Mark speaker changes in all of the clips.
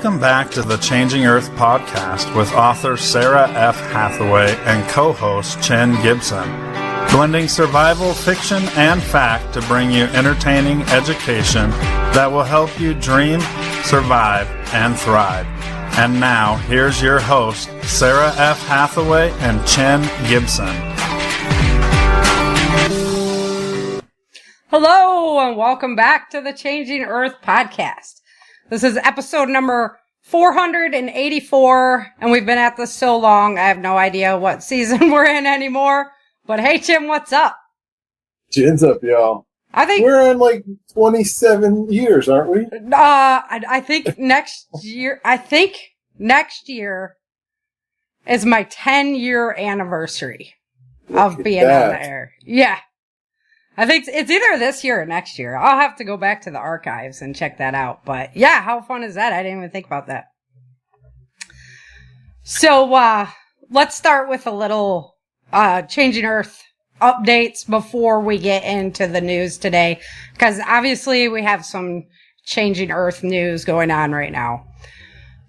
Speaker 1: Welcome back to the Changing Earth podcast with author Sarah F. Hathaway and co-host Chen Gibson, blending survival fiction and fact to bring you entertaining education that will help you dream, survive, and thrive. And now, here's your host, Sarah F. Hathaway and Chen Gibson.
Speaker 2: Hello, and welcome back to the Changing Earth podcast. This is episode number 484, and we've been at this so long, I have no idea what season we're in anymore. But hey, Tim, what's up?
Speaker 3: Chin's up, y'all.
Speaker 2: I think
Speaker 3: we're on like 27 years, aren't we?
Speaker 2: I think next year. I think next year is my 10-year anniversary of being on the air. Yeah. I think it's either this year or next year. I'll have to go back to the archives and check that out. But yeah, how fun is that? I didn't even think about that. So, let's start with a little, Changing Earth updates before we get into the news today. Because obviously we have some Changing Earth news going on right now.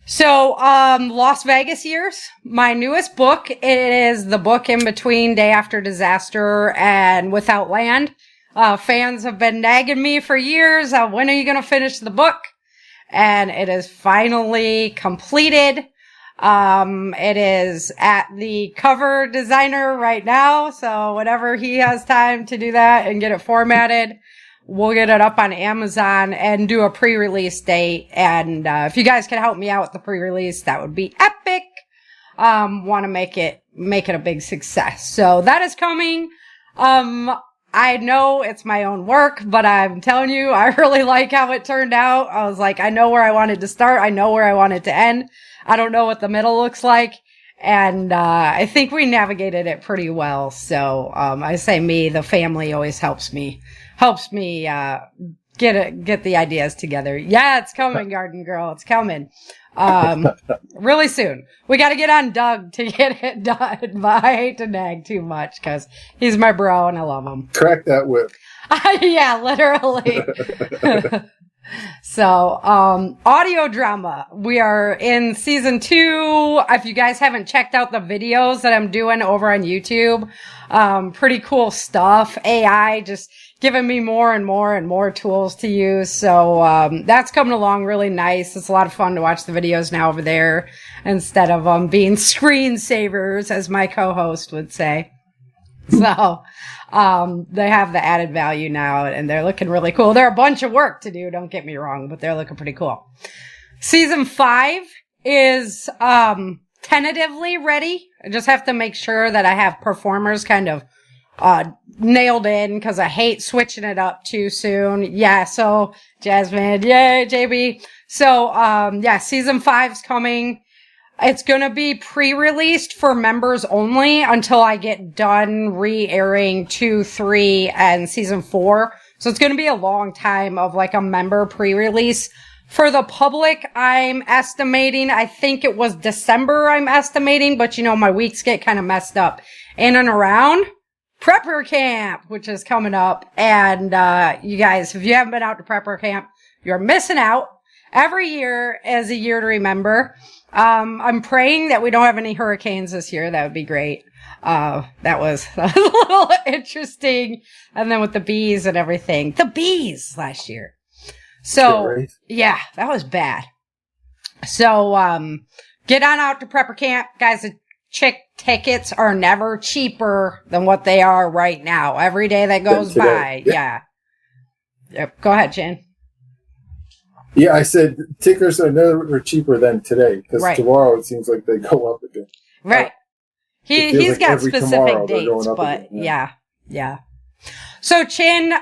Speaker 2: So, Las Vegas Years, my newest book. It is the book in between Day After Disaster and Without Land. Fans have been nagging me for years. When are you going to finish the book? And it is finally completed. It is at the cover designer right now. So whenever he has time to do that and get it formatted, we'll get it up on Amazon and do a pre-release date. And if you guys can help me out with the pre-release, that would be epic. Want to make it a big success. So that is coming. I know it's my own work, but I'm telling you, I really like how it turned out. I was like, I know where I wanted to start. I know where I wanted to end. I don't know what the middle looks like. And I think we navigated it pretty well. So I say me, the family always helps me get the ideas together. Yeah, it's coming, Garden Girl. It's coming. Really soon. We got to get on Doug to get it done. But I hate to nag too much because he's my bro and I love him.
Speaker 3: Crack that whip.
Speaker 2: Yeah, literally. So, audio drama. We are in season 2. If you guys haven't checked out the videos that I'm doing over on YouTube, pretty cool stuff. AI just giving me more and more and more tools to use. So, that's coming along really nice. It's a lot of fun to watch the videos now over there instead of, being screensavers, as my co-host would say. So, they have the added value now and they're looking really cool. They're a bunch of work to do, don't get me wrong, but they're looking pretty cool. Season 5 is, tentatively ready. I just have to make sure that I have performers kind of, nailed in because I hate switching it up too soon. Yeah. So Jasmine, yay, JB. So, yeah, season 5's coming. It's going to be pre-released for members only until I get done re-airing 2, 3, and season 4. So it's going to be a long time of like a member pre-release. For the public, I'm estimating, I think it was December I'm estimating, but you know, my weeks get kind of messed up. In and around Prepper Camp, which is coming up. And, you guys, if you haven't been out to Prepper Camp, you're missing out. Every year is a year to remember. I'm praying that we don't have any hurricanes this year. That would be great. That was a little interesting. And then with the bees and everything. The bees last year. So, yeah, that was bad. So, get on out to Prepper Camp. Guys, the chick tickets are never cheaper than what they are right now. Every day that goes by. Yeah. Yep. Go ahead, Jen.
Speaker 3: Yeah, I said tickets are never cheaper than today because tomorrow it seems like they go up again.
Speaker 2: Right. He's like got specific dates, but again, yeah. So Chin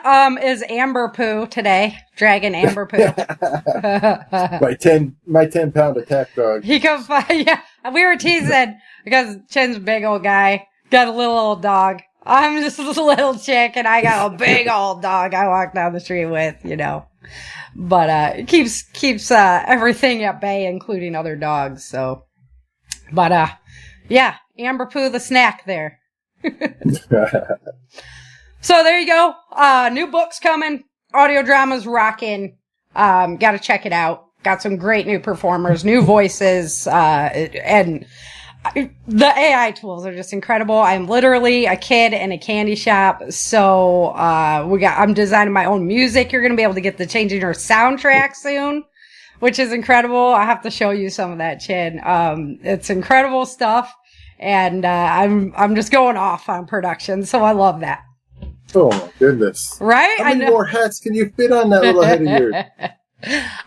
Speaker 2: is Amber Poo today, Dragon Amber Poo.
Speaker 3: my 10-pound attack dog.
Speaker 2: He comes by. Yeah, we were teasing because Chin's a big old guy, got a little old dog. I'm just a little chick, and I got a big old dog I walk down the street with, you know. But, it keeps, everything at bay, including other dogs, so. But, yeah, Amber Poo the snack there. So there you go. New book's coming. Audio drama's rocking. Gotta check it out. got some great new performers, new voices, and the AI tools are just incredible. I'm literally a kid in a candy shop. So, I'm designing my own music. You're going to be able to get the Changing Earth soundtrack soon, which is incredible. I have to show you some of that, Chin. It's incredible stuff. And, I'm just going off on production. So I love that.
Speaker 3: Oh my goodness.
Speaker 2: Right?
Speaker 3: How many more hats can you fit on that little head of yours?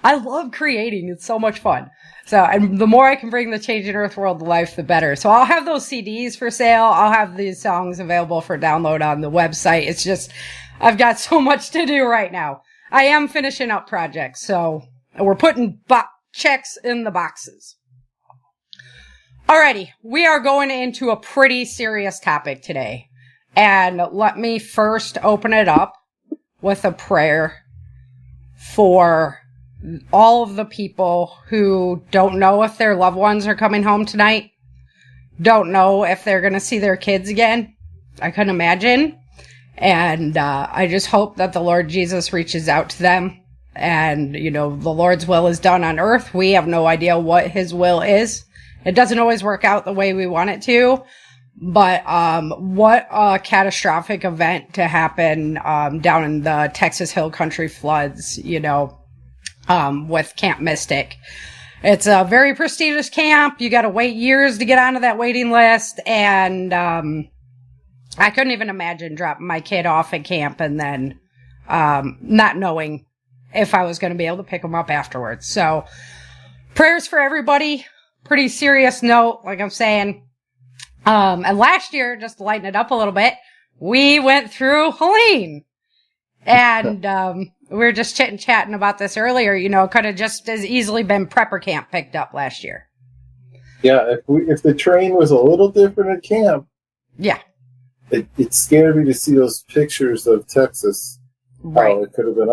Speaker 2: I love creating. It's so much fun. So, and the more I can bring the Changing Earth world to life, the better. So I'll have those CDs for sale. I'll have these songs available for download on the website. It's just, I've got so much to do right now. I am finishing up projects. So we're putting checks in the boxes. Alrighty. We are going into a pretty serious topic today. And let me first open it up with a prayer for all of the people who don't know if their loved ones are coming home tonight, don't know if they're going to see their kids again. I couldn't imagine. And I just hope that the Lord Jesus reaches out to them. And, the Lord's will is done on earth. We have no idea what his will is. It doesn't always work out the way we want it to. But what a catastrophic event to happen down in the Texas Hill Country floods, with Camp Mystic. It's a very prestigious camp. You got to wait years to get onto that waiting list. And I couldn't even imagine dropping my kid off at camp and then not knowing if I was going to be able to pick him up afterwards. So prayers for everybody. Pretty serious note, like I'm saying. And last year, just to lighten it up a little bit, we went through Helene. And we were just chatting about this earlier. It could have just as easily been prepper camp picked up last year.
Speaker 3: Yeah, if the train was a little different at camp.
Speaker 2: Yeah.
Speaker 3: It scared me to see those pictures of Texas.
Speaker 2: Right.
Speaker 3: How it could have been.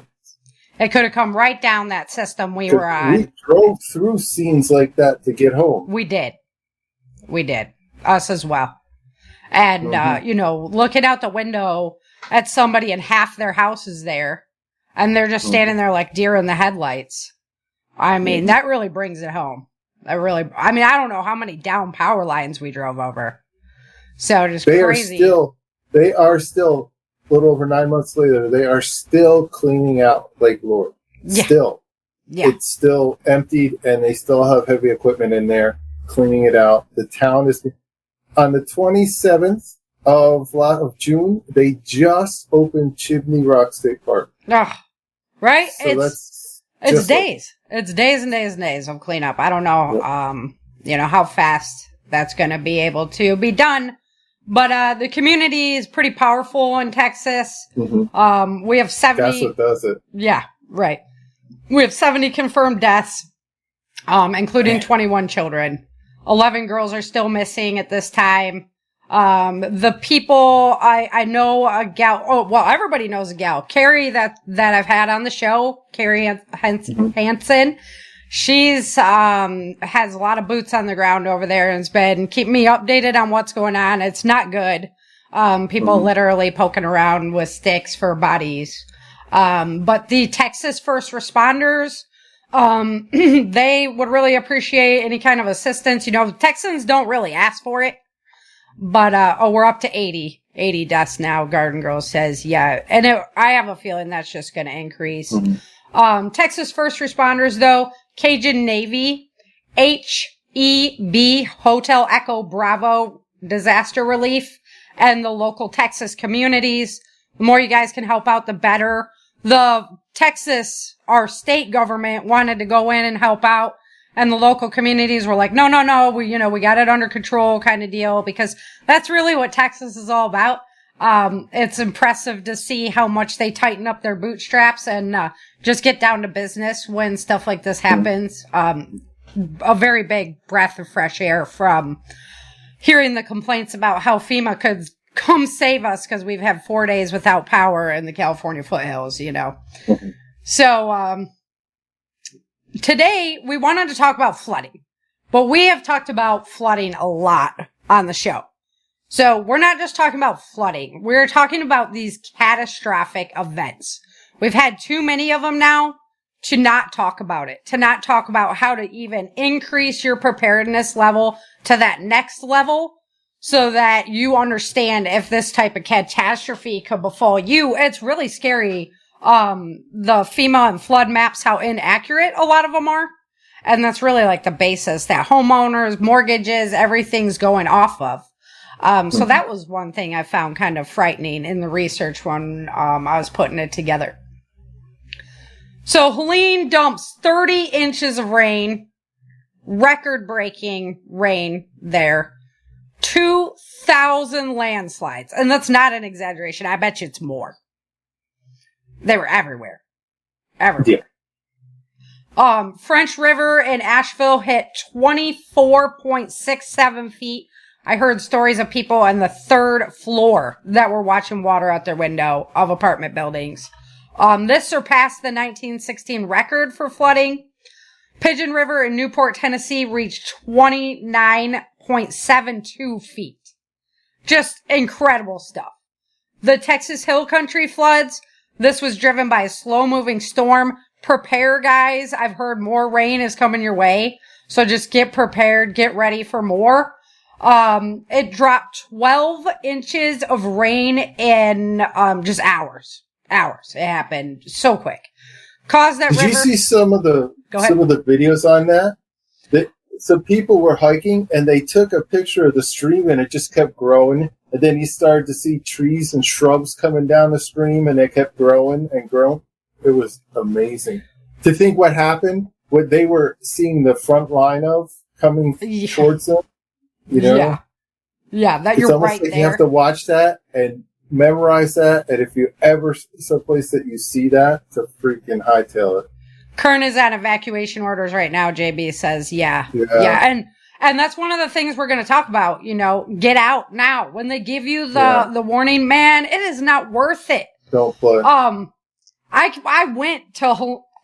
Speaker 2: It could have come right down that system we were on.
Speaker 3: We drove through scenes like that to get home.
Speaker 2: We did. Us as well. And, looking out the window at somebody and half their house is there. And they're just standing there like deer in the headlights. I mean, that really brings it home. I don't know how many down power lines we drove over. So just crazy.
Speaker 3: They are still, a little over 9 months later, they are still cleaning out Lake Lord.
Speaker 2: Yeah.
Speaker 3: Still.
Speaker 2: Yeah.
Speaker 3: It's still emptied and they still have heavy equipment in there cleaning it out. The town is, on the 27th of June, they just opened Chimney Rock State Park.
Speaker 2: Oh, right?
Speaker 3: So
Speaker 2: it's days. It's days and days and days of cleanup. I don't know, how fast that's going to be able to be done. But the community is pretty powerful in Texas. Mm-hmm. We have 70.
Speaker 3: That's what does it.
Speaker 2: Yeah, right. We have 70 confirmed deaths, including 21 children. 11 girls are still missing at this time. The people, I know a gal, everybody knows a gal, Carrie, that I've had on the show, Carrie Hansen. She's, has a lot of boots on the ground over there and has been keeping me updated on what's going on. It's not good. People literally poking around with sticks for bodies. But the Texas first responders, they would really appreciate any kind of assistance. Texans don't really ask for it. But, we're up to 80 deaths now, Garden Girl says. Yeah. And I have a feeling that's just going to increase. Texas first responders, though, Cajun Navy, HEB, Hotel Echo Bravo, Disaster Relief, and the local Texas communities. The more you guys can help out, the better. The Texas, our state government wanted to go in and help out. And the local communities were like, no, we got it under control kind of deal, because that's really what Texas is all about. It's impressive to see how much they tighten up their bootstraps and, just get down to business when stuff like this happens. A very big breath of fresh air from hearing the complaints about how FEMA could come save us because we've had 4 days without power in the California foothills, So, today, we wanted to talk about flooding, but we have talked about flooding a lot on the show. So we're not just talking about flooding. We're talking about these catastrophic events. We've had too many of them now to not talk about it, to not talk about how to even increase your preparedness level to that next level so that you understand if this type of catastrophe could befall you. It's really scary. The FEMA and flood maps, how inaccurate a lot of them are. And that's really like the basis that homeowners, mortgages, everything's going off of. So that was one thing I found kind of frightening in the research when I was putting it together. So Helene dumps 30 inches of rain, record-breaking rain there, 2,000 landslides. And that's not an exaggeration. I bet you it's more. They were everywhere. Everywhere. Yeah. French River in Asheville hit 24.67 feet. I heard stories of people on the 3rd floor that were watching water out their window of apartment buildings. This surpassed the 1916 record for flooding. Pigeon River in Newport, Tennessee reached 29.72 feet. Just incredible stuff. The Texas Hill Country floods. This was driven by a slow-moving storm. Prepare, guys. I've heard more rain is coming your way. So just get prepared. Get ready for more. It dropped 12 inches of rain in, just hours. Hours. It happened so quick. Caused that river.
Speaker 3: Did you see some of the videos on that? So people were hiking and they took a picture of the stream and it just kept growing. And then you started to see trees and shrubs coming down the stream and it kept growing and growing. It was amazing to think what happened, what they were seeing the front line of coming towards them. You know?
Speaker 2: Yeah, that
Speaker 3: it's
Speaker 2: you're
Speaker 3: almost
Speaker 2: right
Speaker 3: like
Speaker 2: there.
Speaker 3: You have to watch that and memorize that. And if you ever someplace that you see that, to freaking hightail it.
Speaker 2: Kern is on evacuation orders right now. JB says, yeah. And that's one of the things we're going to talk about. You know, get out now. When they give you the warning, man, it is not worth it.
Speaker 3: Don't play.
Speaker 2: I went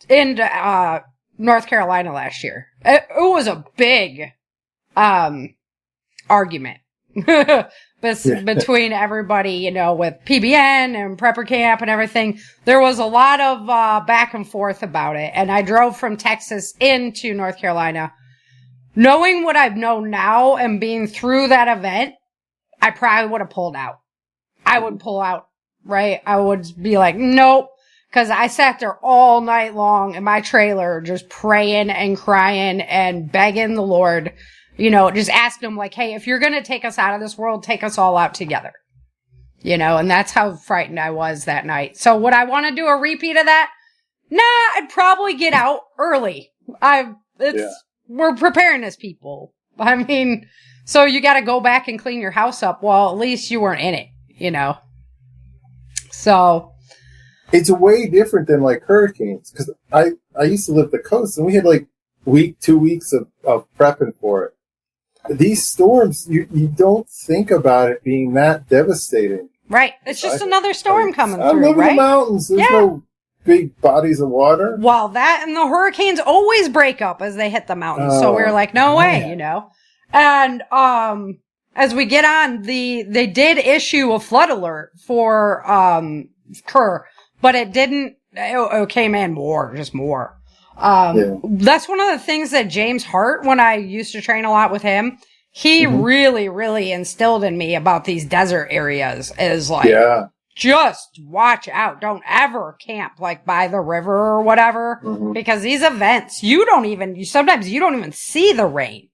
Speaker 2: into North Carolina last year. It was a big argument between everybody, you know, with PBN and Prepper Camp and everything. There was a lot of back and forth about it. And I drove from Texas into North Carolina. Knowing what I've known now and being through that event, I probably would have pulled out. I would pull out, right? I would be like, nope. Because I sat there all night long in my trailer just praying and crying and begging the Lord, you know, just asking him like, hey, if you're going to take us out of this world, take us all out together. You know, and that's how frightened I was that night. So would I want to do a repeat of that? Nah, I'd probably get out early. We're preparedness people. I mean, so you got to go back and clean your house up. Well, at least you weren't in it, you know. So
Speaker 3: it's way different than like hurricanes, because I used to live the coast and we had like 2 weeks of prepping for it. These storms, you don't think about it being that devastating.
Speaker 2: Right. It's just another storm coming through, right?
Speaker 3: I live in the mountains. There's no big bodies of water.
Speaker 2: Well, that and the hurricanes always break up as they hit the mountains. So we were like, no way, you know. And as we get on, they did issue a flood alert for Kerr, but it didn't. It came in more, just more. That's one of the things that James Hart, when I used to train a lot with him, he really, really instilled in me about these desert areas. Is like, just watch out. Don't ever camp like by the river or whatever, because these events, sometimes you don't even see the rain,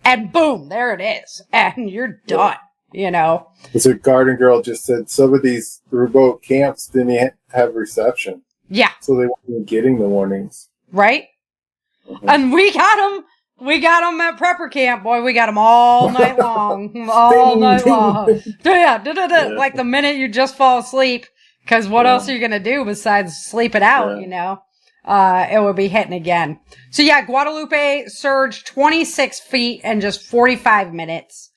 Speaker 2: and boom, there it is, and you're done. You know,
Speaker 3: as a garden girl just said, some of these remote camps didn't have reception.
Speaker 2: Yeah,
Speaker 3: so they weren't getting the warnings.
Speaker 2: Right, and we got them. We got them at Prepper Camp, boy. We got them all night long. All night long. Like the minute you just fall asleep, because what else are you going to do besides sleep it out, you know? It would be hitting again. So Guadalupe surged 26 feet in just 45 minutes.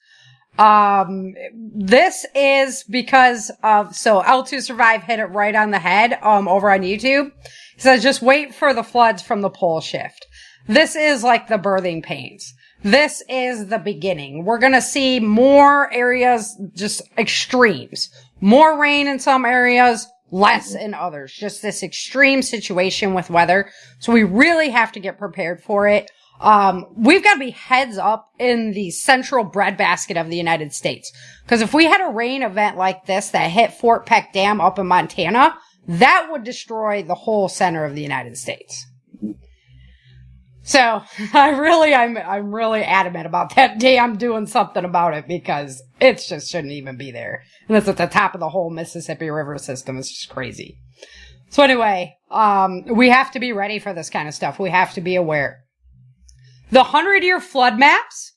Speaker 2: This is because of, L2 Survive hit it right on the head, over on YouTube. He says, just wait for the floods from the pole shift. This is like the birthing pains. This is the beginning. We're going to see more areas, just extremes. More rain in some areas, less in others. Just this extreme situation with weather. So we really have to get prepared for it. We've got to be heads up in the central breadbasket of the United States. Because if we had a rain event like this that hit Fort Peck Dam up in Montana, that would destroy the whole center of the United States. So I'm really adamant about that dam doing something about it because it just shouldn't even be there. And it's at the top of the whole Mississippi River system. It's just crazy. So anyway, we have to be ready for this kind of stuff. We have to be aware. The 100-year flood maps,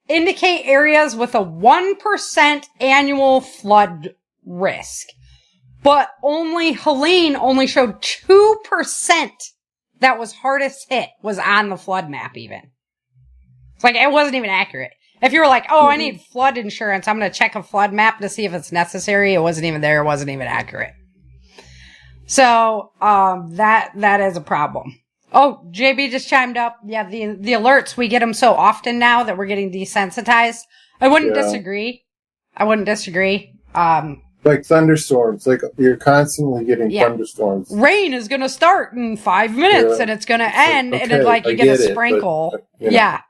Speaker 2: indicate areas with a 1% annual flood risk. But Helene only showed 2% that was hardest hit was on the flood map even. It's like, it wasn't even accurate. If you were like, oh, I need flood insurance, I'm going to check a flood map to see if it's necessary. It wasn't even there. It wasn't even accurate. So, that is a problem. Oh, JB just chimed up. Yeah, the alerts, we get them so often now that we're getting desensitized. I wouldn't disagree.
Speaker 3: Like thunderstorms, like you're constantly getting thunderstorms.
Speaker 2: Rain is going to start in 5 minutes and it's going to end and then you get a sprinkle. Yeah.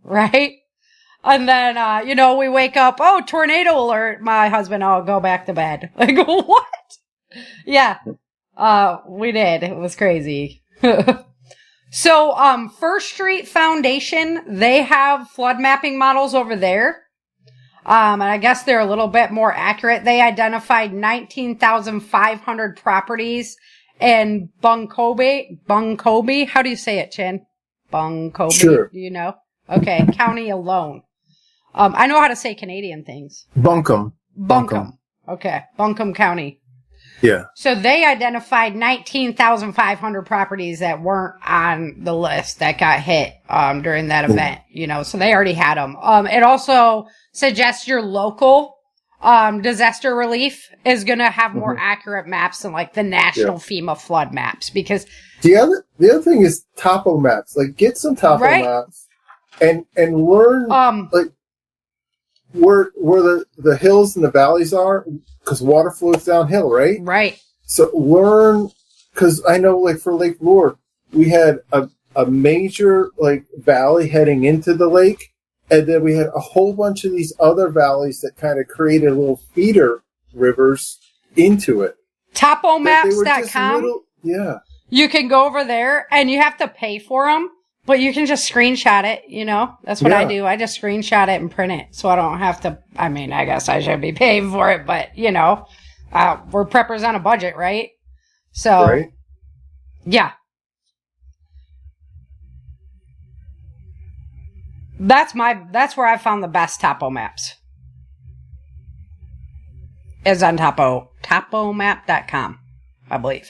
Speaker 2: Right. And then, we wake up, oh, tornado alert. My husband, oh, go back to bed. Like, what? Yeah. We did. It was crazy. So, First Street Foundation, they have flood mapping models over there. And I guess they're a little bit more accurate. They identified 19,500 properties in Bunkobi. How do you say it, Chin? Bunkobi.
Speaker 3: Sure.
Speaker 2: Do you know? Okay. County alone. I know how to say Canadian things.
Speaker 3: Buncombe.
Speaker 2: Okay. Buncombe County.
Speaker 3: Yeah.
Speaker 2: So they identified 19,500 properties that weren't on the list that got hit, during that event, so they already had them. It also suggests your local, disaster relief is going to have more accurate maps than like the national FEMA flood maps because
Speaker 3: the other thing is topo maps. Like get some topo maps and learn, where the hills and the valleys are. Because water flows downhill, right?
Speaker 2: Right.
Speaker 3: So learn, because I know, like for Lake Lure, we had a major valley heading into the lake, and then we had a whole bunch of these other valleys that kind of created little feeder rivers into it.
Speaker 2: Topomaps.com.
Speaker 3: Yeah.
Speaker 2: You can go over there, and you have to pay for them. But you can just screenshot it, That's what I do. I just screenshot it and print it. So I don't have to, I guess I should be paying for it, but, we're preppers on a budget, right? So,
Speaker 3: right.
Speaker 2: Yeah. That's where I found the best topo maps. Is on topomap.com, I believe.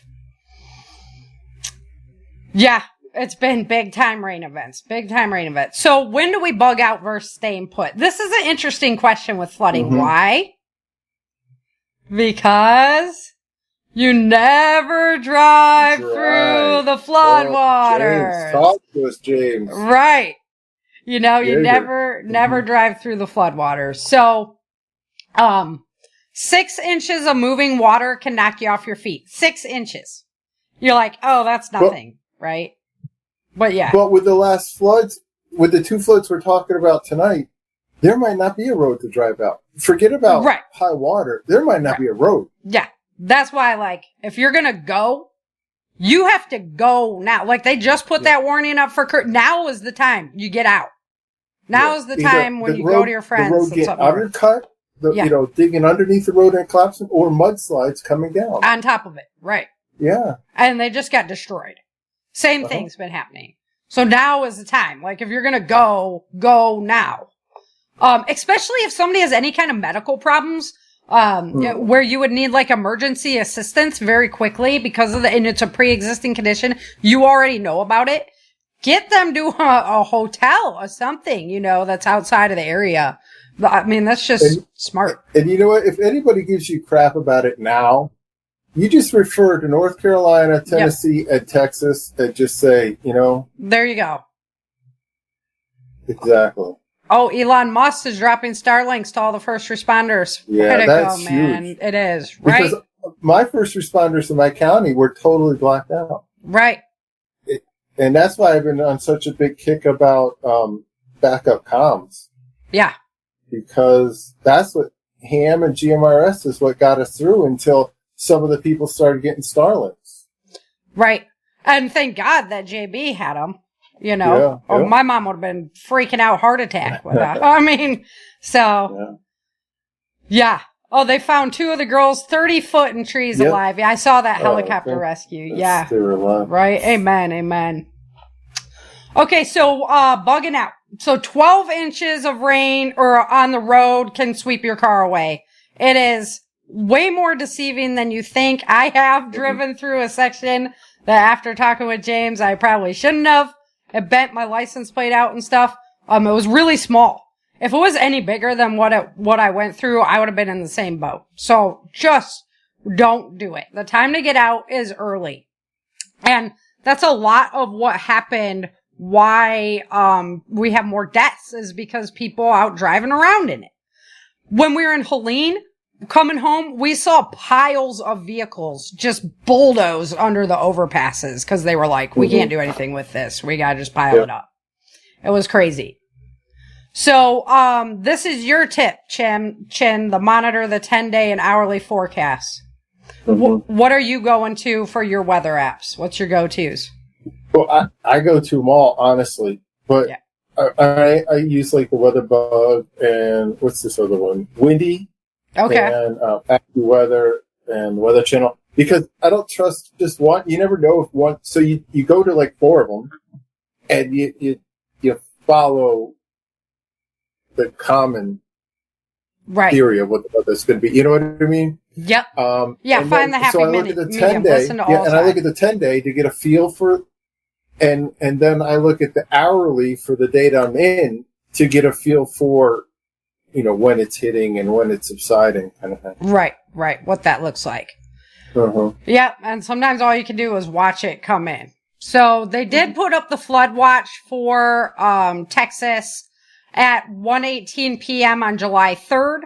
Speaker 2: Yeah. It's been big time rain events. So when do we bug out versus staying put? This is an interesting question with flooding. Why? Because you never drive through the flood water.
Speaker 3: James, talk to us, James.
Speaker 2: Right. You never drive through the flood water. So, 6 inches of moving water can knock you off your feet. 6 inches. You're like, oh, that's nothing, right? But yeah.
Speaker 3: But with the last floods, with the 2 floods we're talking about tonight, there might not be a road to drive out. Forget about high water. There might not be a road.
Speaker 2: Yeah. That's why, if you're going to go, you have to go now. They just put that warning up for now is the time you get out. Now is the time when you go to your friends.
Speaker 3: The road get undercut, digging underneath the road and collapsing, or mudslides coming down.
Speaker 2: On top of it. Right.
Speaker 3: Yeah.
Speaker 2: And they just got destroyed. Same thing's been happening. So now is the time. If you're going to go now. Especially if somebody has any kind of medical problems, where you would need emergency assistance very quickly because and it's a pre-existing condition. You already know about it. Get them to a hotel or something, that's outside of the area. That's just smart.
Speaker 3: And you know what? If anybody gives you crap about it now, you just refer to North Carolina, Tennessee, and Texas and just say,
Speaker 2: There you go.
Speaker 3: Exactly.
Speaker 2: Oh, Elon Musk is dropping Starlinks to all the first responders.
Speaker 3: Yeah,
Speaker 2: Way to
Speaker 3: that's
Speaker 2: go, man.
Speaker 3: huge.
Speaker 2: It is, right?
Speaker 3: Because my first responders in my county were totally blacked out.
Speaker 2: Right.
Speaker 3: And that's why I've been on such a big kick about backup comms.
Speaker 2: Yeah.
Speaker 3: Because that's what ham and GMRS is what got us through until some of the people started getting Starlinks.
Speaker 2: Right. And thank God that JB had them. You know,
Speaker 3: Yeah.
Speaker 2: My mom would have been freaking out, heart attack with that. I mean, so, yeah. Oh, they found 2 of the girls 30 foot in trees alive. Yeah, I saw that helicopter rescue.
Speaker 3: They were alive.
Speaker 2: Right. Amen. Amen. Okay, so bugging out. So 12 inches of rain or on the road can sweep your car away. It is way more deceiving than you think. I have driven through a section that after talking with James, I probably shouldn't have. It bent my license plate out and stuff. It was really small. If it was any bigger than what I went through, I would have been in the same boat. So just don't do it. The time to get out is early. And that's a lot of what happened. Why, we have more deaths is because people out driving around in it. When we were in Helene, coming home, we saw piles of vehicles just bulldoze under the overpasses because they were like, we can't do anything with this. We gotta just pile it up. It was crazy. So, this is your tip, Chin, the monitor the 10-day and hourly forecasts. What are you going to for your weather apps? What's your go-tos?
Speaker 3: Well, I go to them all, honestly. But I use like the Weather Bug and what's this other one? Windy.
Speaker 2: Okay.
Speaker 3: And AccuWeather and Weather Channel. Because I don't trust just one. You never know if one. So you go to like 4 of them and you follow the common theory of what the weather's going to be. You know what I mean?
Speaker 2: Yep. Find the happy
Speaker 3: so I look at the 10-day, and I look at the 10-day to get a feel for, and then I look at the hourly for the data I'm in to get a feel for, when it's hitting and when it's subsiding, kind of thing.
Speaker 2: Right. What that looks like. Yeah, and sometimes all you can do is watch it come in. So they did put up the flood watch for Texas at 1:18 p.m. on July 3rd,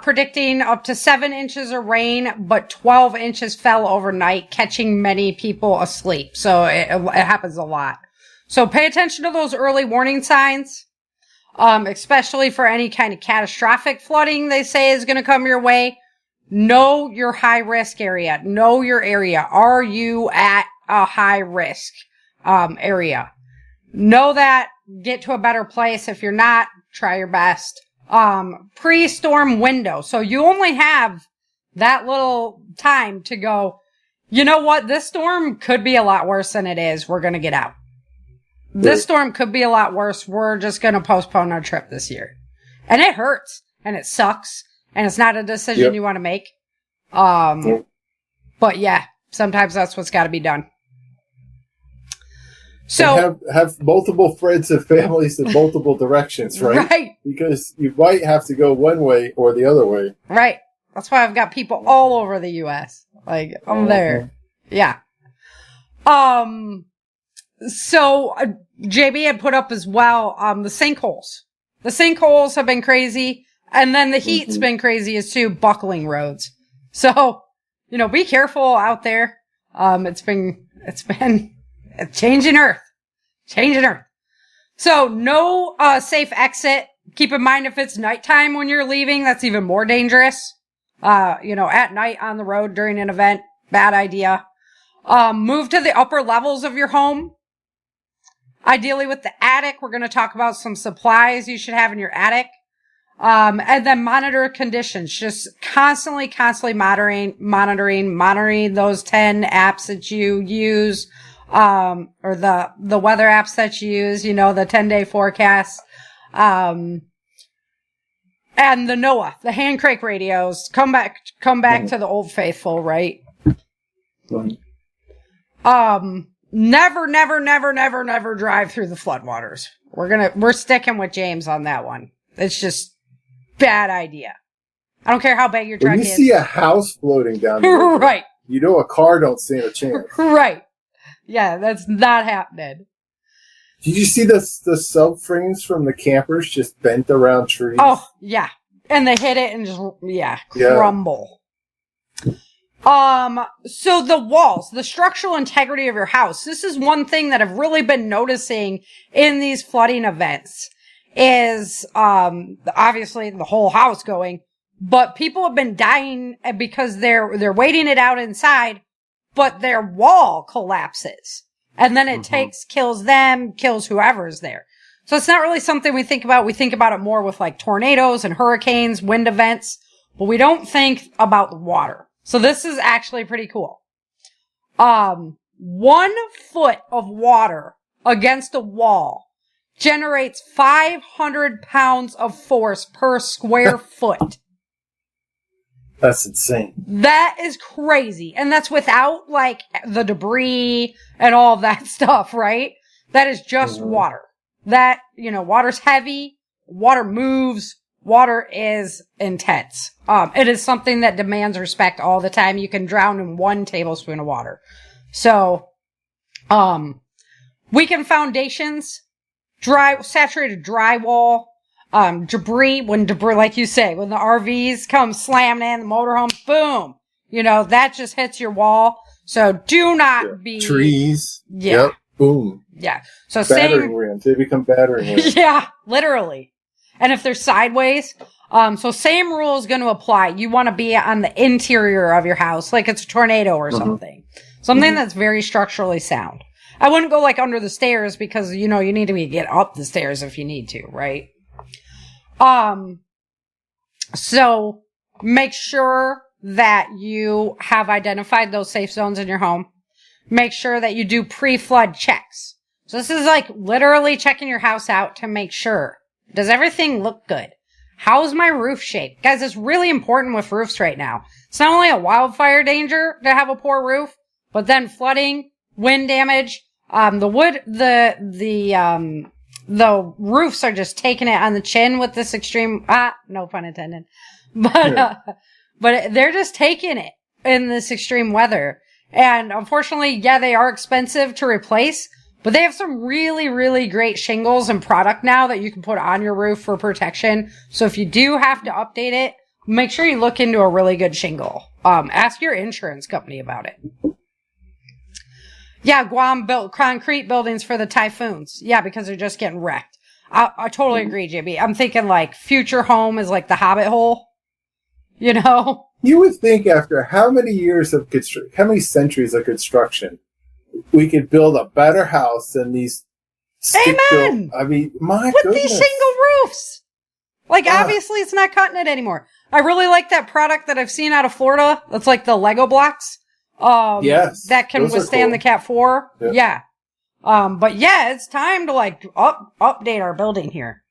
Speaker 2: predicting up to 7 inches of rain, but 12 inches fell overnight, catching many people asleep. So it happens a lot. So pay attention to those early warning signs, especially for any kind of catastrophic flooding they say is going to come your way. Know your high risk area. Know your area. Are you at a high risk area? Know that. Get to a better place. If you're not, try your best. Pre-storm window. So you only have that little time to go, you know what? This storm could be a lot worse than it is. We're going to get out. This storm could be a lot worse. We're just going to postpone our trip this year. And it hurts and it sucks and it's not a decision you want to make. But yeah, sometimes that's what's got to be done. So
Speaker 3: have multiple friends and families in multiple directions, right?
Speaker 2: Right.
Speaker 3: Because you might have to go one way or the other way.
Speaker 2: Right. That's why I've got people all over the U.S. Like, I'm there. Yeah. So JB had put up as well, the sinkholes. The sinkholes have been crazy. And then the heat's been crazy as too, buckling roads. So, be careful out there. It's been changing Earth. So no, safe exit. Keep in mind if it's nighttime when you're leaving, that's even more dangerous. At night on the road during an event, bad idea. Move to the upper levels of your home. Ideally with the attic. We're going to talk about some supplies you should have in your attic. And then monitor conditions. Just constantly monitoring those 10 apps that you use, or the weather apps that you use, the 10-day forecast. And the NOAA, the hand crank radios, come back to the old faithful, right? Never drive through the floodwaters. We're sticking with James on that one. It's just bad idea. I don't care how big your truck is.
Speaker 3: When you see a house floating down the river,
Speaker 2: right.
Speaker 3: A car don't stand a chance.
Speaker 2: Right. Yeah, that's not happening.
Speaker 3: Did you see the subframes from the campers just bent around trees?
Speaker 2: Oh, yeah. And they hit it and just, crumble. So the walls, the structural integrity of your house, this is one thing that I've really been noticing in these flooding events is, obviously the whole house going, but people have been dying because they're waiting it out inside, but their wall collapses. And then it kills them, kills whoever's there. So it's not really something we think about. We think about it more with like tornadoes and hurricanes, wind events, but we don't think about the water. So this is actually pretty cool. 1 foot of water against a wall generates 500 pounds of force per square foot.
Speaker 3: That's insane.
Speaker 2: That is crazy. And that's without like the debris and all of that stuff, right? That is just water. That, water's heavy, water moves, water is intense. It is something that demands respect all the time. You can drown in 1 tablespoon of water. So, weakened foundations, saturated drywall, debris, like you say, when the RVs come slamming in, the motorhomes, boom, that just hits your wall. So do not be
Speaker 3: trees.
Speaker 2: Yeah.
Speaker 3: Yep. Boom.
Speaker 2: Yeah. So
Speaker 3: battering rams. They become battering rams.
Speaker 2: Yeah, literally. And if they're sideways, so same rule is going to apply. You want to be on the interior of your house, like it's a tornado or something. Something that's very structurally sound. I wouldn't go like under the stairs because, you need to get up the stairs if you need to, right? So make sure that you have identified those safe zones in your home. Make sure that you do pre-flood checks. So this is like literally checking your house out to make sure. Does everything look good? How's my roof shape? Guys, it's really important with roofs right now. It's not only a wildfire danger to have a poor roof, but then flooding, wind damage, the roofs are just taking it on the chin with this extreme, no pun intended, but they're just taking it in this extreme weather. And unfortunately, they are expensive to replace, but they have some really, really great shingles and product now that you can put on your roof for protection. So if you do have to update it, make sure you look into a really good shingle. Ask your insurance company about it. Yeah, Guam built concrete buildings for the typhoons. Yeah, because they're just getting wrecked. I totally agree, JB. I'm thinking like future home is like the Hobbit hole.
Speaker 3: You would think after how many years of how many centuries of construction, we could build a better house than these
Speaker 2: Amen!
Speaker 3: I mean, my
Speaker 2: With
Speaker 3: goodness.
Speaker 2: these shingle roofs. Like, obviously it's not cutting it anymore. I really like that product that I've seen out of Florida. That's like the Lego blocks.
Speaker 3: Yes.
Speaker 2: That can withstand the Cat 4. Yep. Yeah. But yeah, it's time to like update our building here.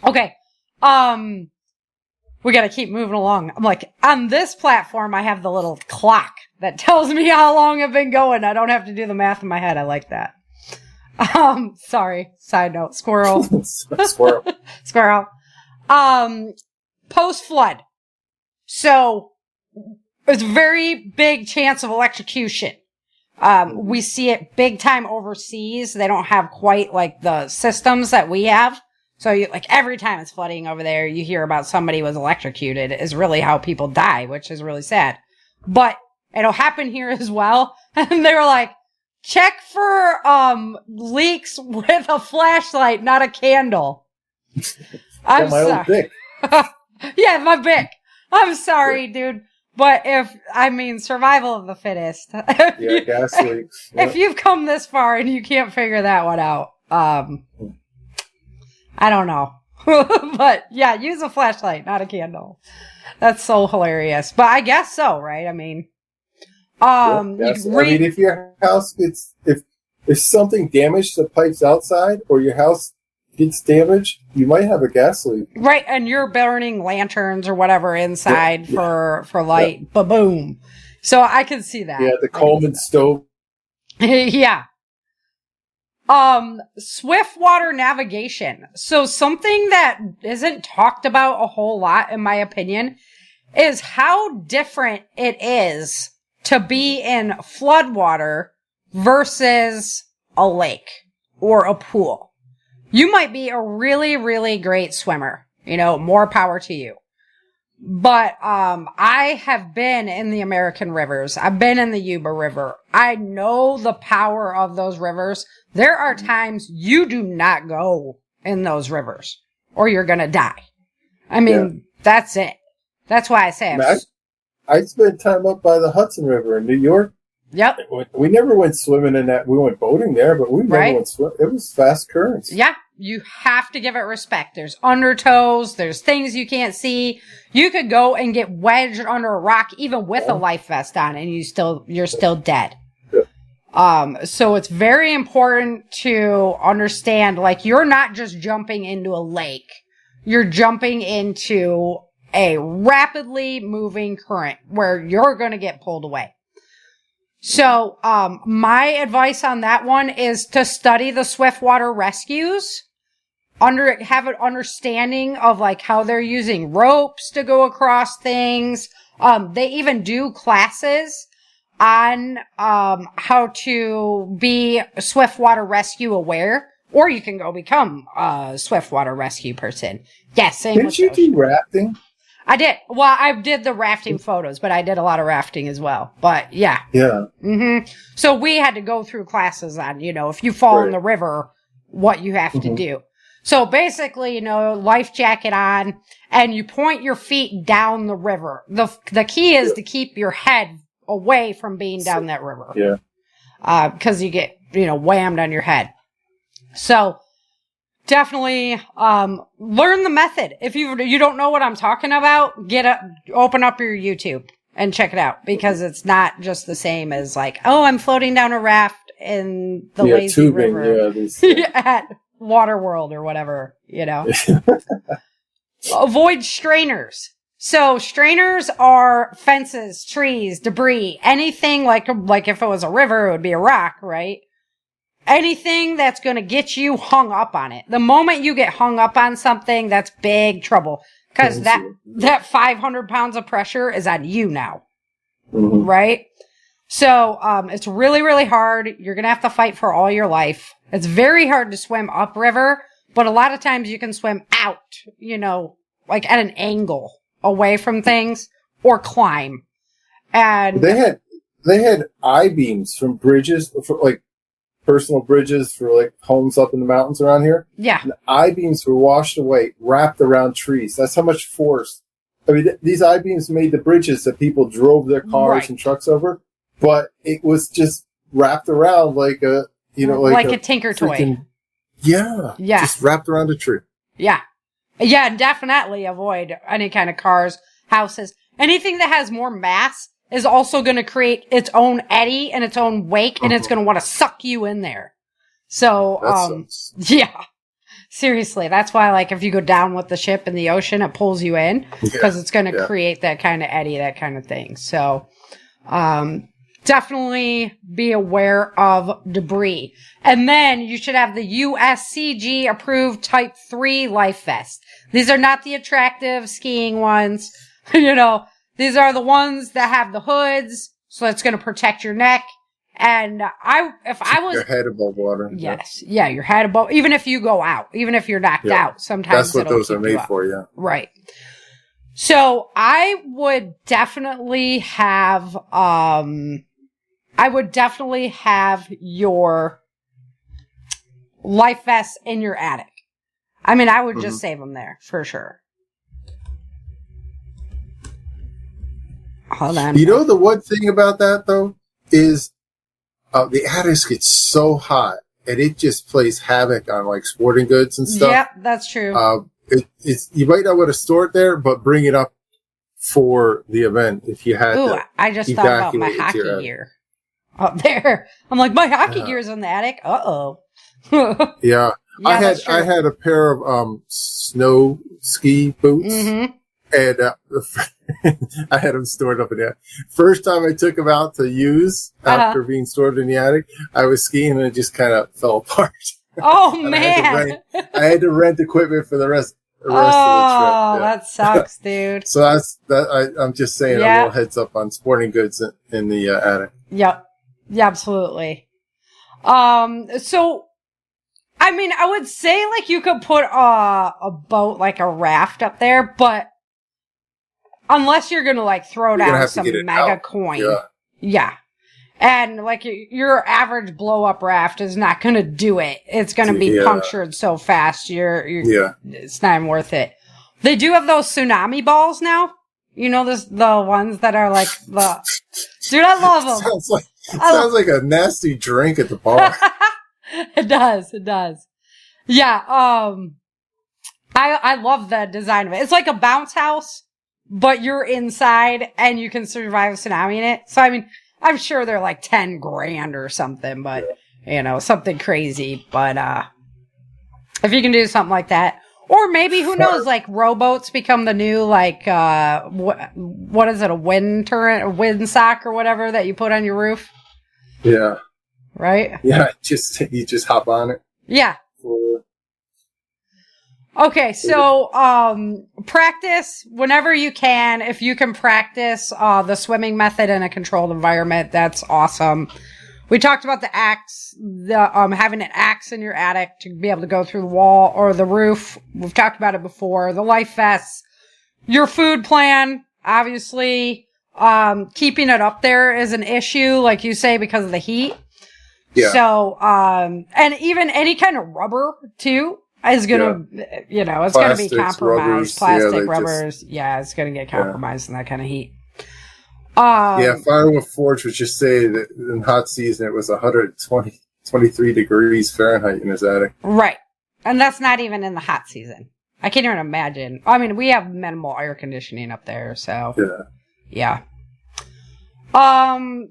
Speaker 2: Okay. We gotta keep moving along. I'm like, on this platform, I have the little clock that tells me how long I've been going. I don't have to do the math in my head. I like that. Sorry. Side note. Squirrel.
Speaker 3: Squirrel.
Speaker 2: Squirrel. Post-flood. So, it's a very big chance of electrocution. We see it big time overseas. They don't have quite like the systems that we have. So every time it's flooding over there, you hear about somebody was electrocuted is really how people die, which is really sad. But it'll happen here as well. And they were like, check for, leaks with a flashlight, not a candle. I'm sorry. Yeah, my Bic. I'm sorry, dude. But survival of the fittest.
Speaker 3: Gas leaks.
Speaker 2: If you've come this far and you can't figure that one out, I don't know. But yeah, use a flashlight, not a candle. That's so hilarious. But I guess so, right? I mean,
Speaker 3: if your house gets, if something damaged the pipes outside or your house gets damaged, you might have a gas leak.
Speaker 2: Right, and you're burning lanterns or whatever inside for light. Yeah. Ba-boom. So I can see that.
Speaker 3: Yeah, the Coleman stove.
Speaker 2: Yeah. Swift water navigation. So something that isn't talked about a whole lot, in my opinion, is how different it is to be in floodwater versus a lake or a pool. You might be a really, really great swimmer. More power to you. But, I have been in the American rivers. I've been in the Yuba River. I know the power of those rivers. There are times you do not go in those rivers or you're going to die. I mean, that's it. That's why I say
Speaker 3: I spent time up by the Hudson River in New York.
Speaker 2: Yep.
Speaker 3: We never went swimming in that. We went boating there, but we never went swimming. It was fast currents.
Speaker 2: Yeah. You have to give it respect. There's undertows. There's things you can't see. You could go and get wedged under a rock, even with a life vest on, and you're still dead. Yeah. So it's very important to understand, like, you're not just jumping into a lake. You're jumping into a rapidly moving current where you're going to get pulled away. So, my advice on that one is to study the swiftwater rescues, have an understanding of like how they're using ropes to go across things. They even do classes on, how to be swiftwater rescue aware, or you can go become a swiftwater rescue person. Yes. Same.
Speaker 3: Didn't you do rafting?
Speaker 2: I did. Well, I did the rafting photos, but I did a lot of rafting as well. But yeah.
Speaker 3: Yeah.
Speaker 2: Mm-hmm. So we had to go through classes on, if you fall in the river, what you have to do. So basically, life jacket on, and you point your feet down the river. The key is to keep your head away from being down that river.
Speaker 3: Yeah.
Speaker 2: Because you get, whammed on your head. So definitely, learn the method. If you don't know what I'm talking about, open up your YouTube and check it out, because it's not just the same as like, oh, I'm floating down a raft in the lazy
Speaker 3: tubing,
Speaker 2: river at Waterworld or whatever, Avoid strainers. So strainers are fences, trees, debris, anything like if it was a river, it would be a rock, right? Anything that's going to get you hung up on it. The moment you get hung up on something, that's big trouble. Because that 500 pounds of pressure is on you now. Mm-hmm. Right? So, it's really, really hard. You're going to have to fight for all your life. It's very hard to swim upriver, but a lot of times you can swim out, like at an angle away from things, or climb. And
Speaker 3: they had I-beams from bridges, for like personal bridges for like homes up in the mountains around here.
Speaker 2: Yeah.
Speaker 3: And I-beams were washed away, wrapped around trees. That's how much force. I mean, these I-beams made the bridges that people drove their cars and trucks over, but it was just wrapped around like a, like
Speaker 2: a tinker toy.
Speaker 3: Yeah. Yeah. Just wrapped around a tree.
Speaker 2: Yeah. Yeah, definitely avoid any kind of cars, houses. Anything that has more mass is also going to create its own eddy and its own wake, and it's going to want to suck you in there. So, yeah. Seriously, that's why, like, if you go down with the ship in the ocean, it pulls you in, because it's going to create that kind of eddy, that kind of thing. So, definitely be aware of debris. And then you should have the USCG approved Type 3 life vest. These are not the attractive skiing ones. These are the ones that have the hoods, so it's going to protect your neck. And if I was
Speaker 3: your head above water.
Speaker 2: Yes. Yeah, your head above, even if you go out, even if you're knocked out, sometimes
Speaker 3: that's what those are made for, yeah.
Speaker 2: Right. So I would definitely have your life vest in your attic. I mean, I would just save them there for sure. Hold on.
Speaker 3: The one thing about that though is the attic gets so hot and it just plays havoc on like sporting goods and stuff.
Speaker 2: Yep, that's true.
Speaker 3: You might not want to store it there, but bring it up for the event if you had.
Speaker 2: Ooh, I just thought about my hockey gear up there. I'm like, my hockey gear's in the attic. Uh-oh.
Speaker 3: Yeah. I had a pair of snow ski boots, and I had them stored up in there. First time I took them out to use after being stored in the attic, I was skiing and it just kind of fell apart.
Speaker 2: Oh man!
Speaker 3: I had to rent equipment for the rest of the trip.
Speaker 2: Oh, that sucks, dude.
Speaker 3: So I'm just saying a little heads up on sporting goods in the attic.
Speaker 2: Yep. Yeah, absolutely. So I mean, I would say like you could put a boat, like a raft up there, but unless you're gonna like throw down some mega coin. Yeah. And like your average blow up raft is not gonna do it. It's gonna be punctured so fast. It's not even worth it. They do have those tsunami balls now. You know, the ones that are like dude, I love them.
Speaker 3: Sounds like a nasty drink at the bar.
Speaker 2: It does. Yeah. I love the design of it. It's like a bounce house, but you're inside and you can survive a tsunami in it. So, I mean, I'm sure they're like 10 grand or something, but you know, something crazy. But, if you can do something like that, or maybe who knows, like rowboats become the new, like, what is it? A wind turret, a wind sock or whatever that you put on your roof.
Speaker 3: Yeah.
Speaker 2: Right?
Speaker 3: Yeah. You just hop on it.
Speaker 2: Yeah. Okay, so practice whenever you can. If you can practice the swimming method in a controlled environment, that's awesome. We talked about the axe, having an axe in your attic to be able to go through the wall or the roof. We've talked about it before. The life vests, your food plan, obviously, keeping it up there is an issue, like you say, because of the heat. Yeah. So, and even any kind of rubber too. Is gonna, you know, it's gonna be compromised. Plastic, rubbers, it's gonna get compromised in that kind of heat.
Speaker 3: Firewood Forge was just saying that in hot season it was 23 degrees Fahrenheit in his attic.
Speaker 2: Right, and that's not even in the hot season. I can't even imagine. I mean, we have minimal air conditioning up there, so yeah.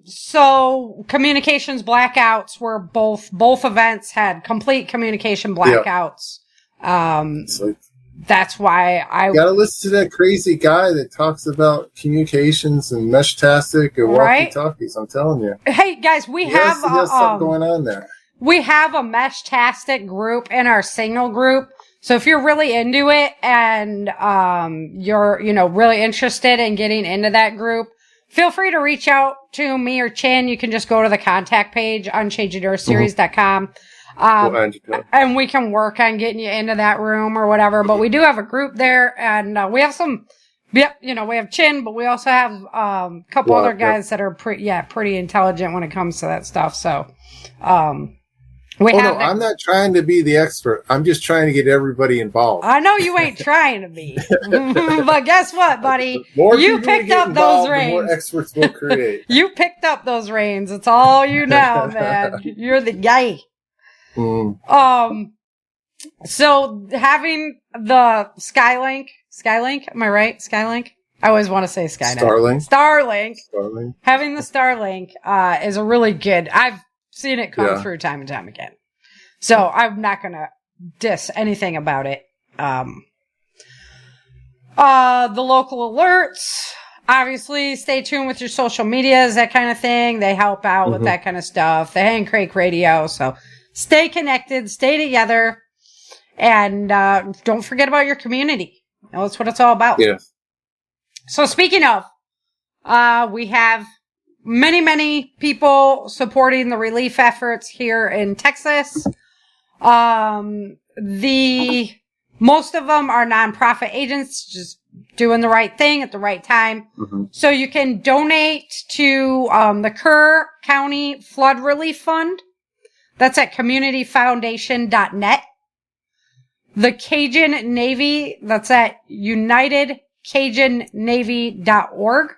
Speaker 2: So communications blackouts were both events had complete communication blackouts. That's why I
Speaker 3: gotta listen to that crazy guy that talks about communications and Meshtastic and walkie-talkies. I'm telling you.
Speaker 2: Hey guys, we have
Speaker 3: something going on there.
Speaker 2: We have a Meshtastic group in our Signal group. So if you're really into it and you're really interested in getting into that group, feel free to reach out to me or Chin. You can just go to the contact page on changingdoorseries.com. And we can work on getting you into that room or whatever. But we do have a group there, and we have we have Chin, but we also have a couple other guys that are pretty intelligent when it comes to that stuff. So, I'm not trying to be the expert. I'm just trying to get everybody involved. I know you ain't trying to be, but guess what, buddy? You picked up those reins. The more experts will create. You picked up those reins. It's all you know, man. You're the guy. So having the Skylink, am I right? Skylink? I always want to say Skynet. Starlink. Having the Starlink, is a really good, I've seen it come through time and time again. So I'm not gonna diss anything about it. The local alerts, obviously stay tuned with your social medias, that kind of thing. They help out with that kind of stuff. The Hand Crank Radio, so stay connected, stay together, and don't forget about your community. That's what it's all about. Yeah. So speaking of, we have many people supporting the relief efforts here in Texas. Most of them are nonprofit agents just doing the right thing at the right time. So you can donate to the Kerr County Flood Relief Fund. That's at communityfoundation.net. The Cajun Navy, that's at unitedcajunnavy.org.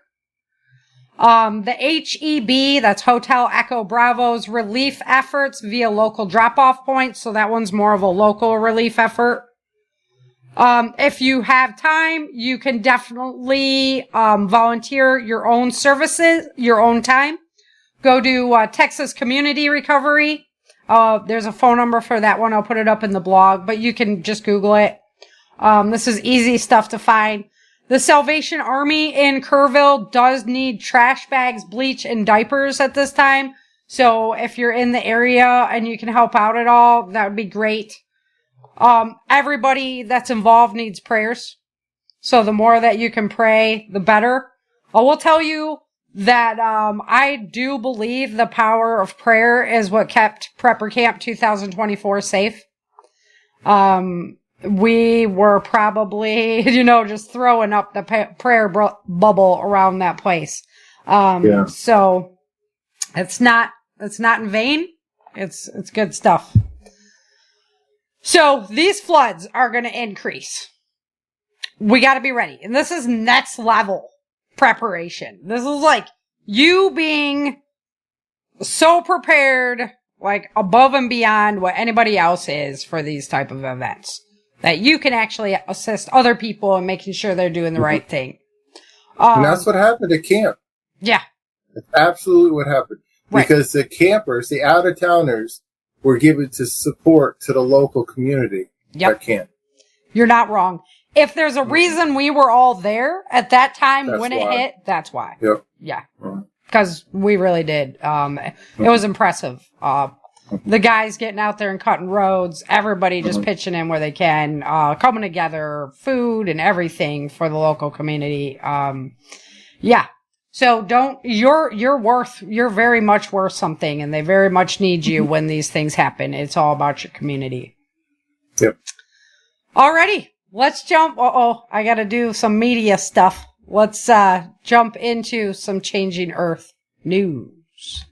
Speaker 2: The HEB, that's Hotel Echo Bravo's relief efforts via local drop-off points. So that one's more of a local relief effort. If you have time, you can definitely volunteer your own services, your own time. Go to Texas Community Recovery. There's a phone number for that one. I'll put it up in the blog, but you can just Google it. This is easy stuff to find. The Salvation Army in Kerrville does need trash bags, bleach, and diapers at this time. So if you're in the area and you can help out at all, that would be great. Everybody that's involved needs prayers. So the more that you can pray, the better. I will tell you that I do believe the power of prayer is what kept Prepper Camp 2024 safe. We were probably, just throwing up the prayer bubble around that place. So it's not in vain. It's good stuff. So these floods are going to increase. We got to be ready. And this is next level preparation. This is like you being so prepared, like above and beyond what anybody else is for these type of events, that you can actually assist other people in making sure they're doing the right thing.
Speaker 3: And that's what happened at camp.
Speaker 2: Yeah.
Speaker 3: That's absolutely what happened.
Speaker 2: Right.
Speaker 3: Because the campers, the out-of-towners, were given to support to the local community at camp.
Speaker 2: You're not wrong. If there's a reason we were all there at that time when it hit, that's why.
Speaker 3: Yep.
Speaker 2: Yeah. Because we really did. It was impressive. The guys getting out there and cutting roads, everybody just pitching in where they can, coming together, food and everything for the local community. Yeah. So you're very much worth something, and they very much need you when these things happen. It's all about your community.
Speaker 3: Yep.
Speaker 2: Alrighty. Let's jump. I gotta do some media stuff. Let's, jump into some Changing Earth news.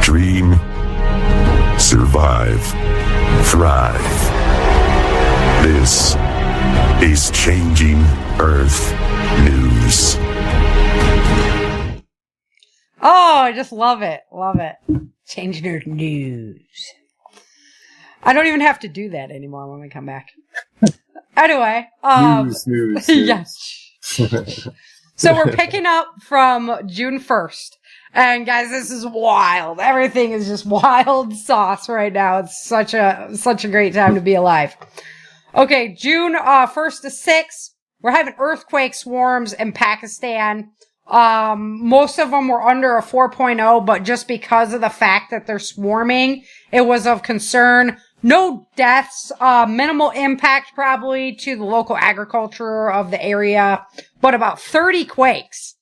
Speaker 4: Dream, survive, thrive. This is Changing Earth News.
Speaker 2: Oh, I just love it. Love it. Changing Earth News. I don't even have to do that anymore when we come back. Anyway.
Speaker 3: News.
Speaker 2: Yes. So we're picking up from June 1st. And guys, this is wild. Everything is just wild sauce right now. It's such a great time to be alive. Okay, June 1st to 6th, we're having earthquake swarms in Pakistan. Most of them were under a 4.0, but just because of the fact that they're swarming, it was of concern. No deaths, minimal impact probably to the local agriculture of the area, but about 30 quakes.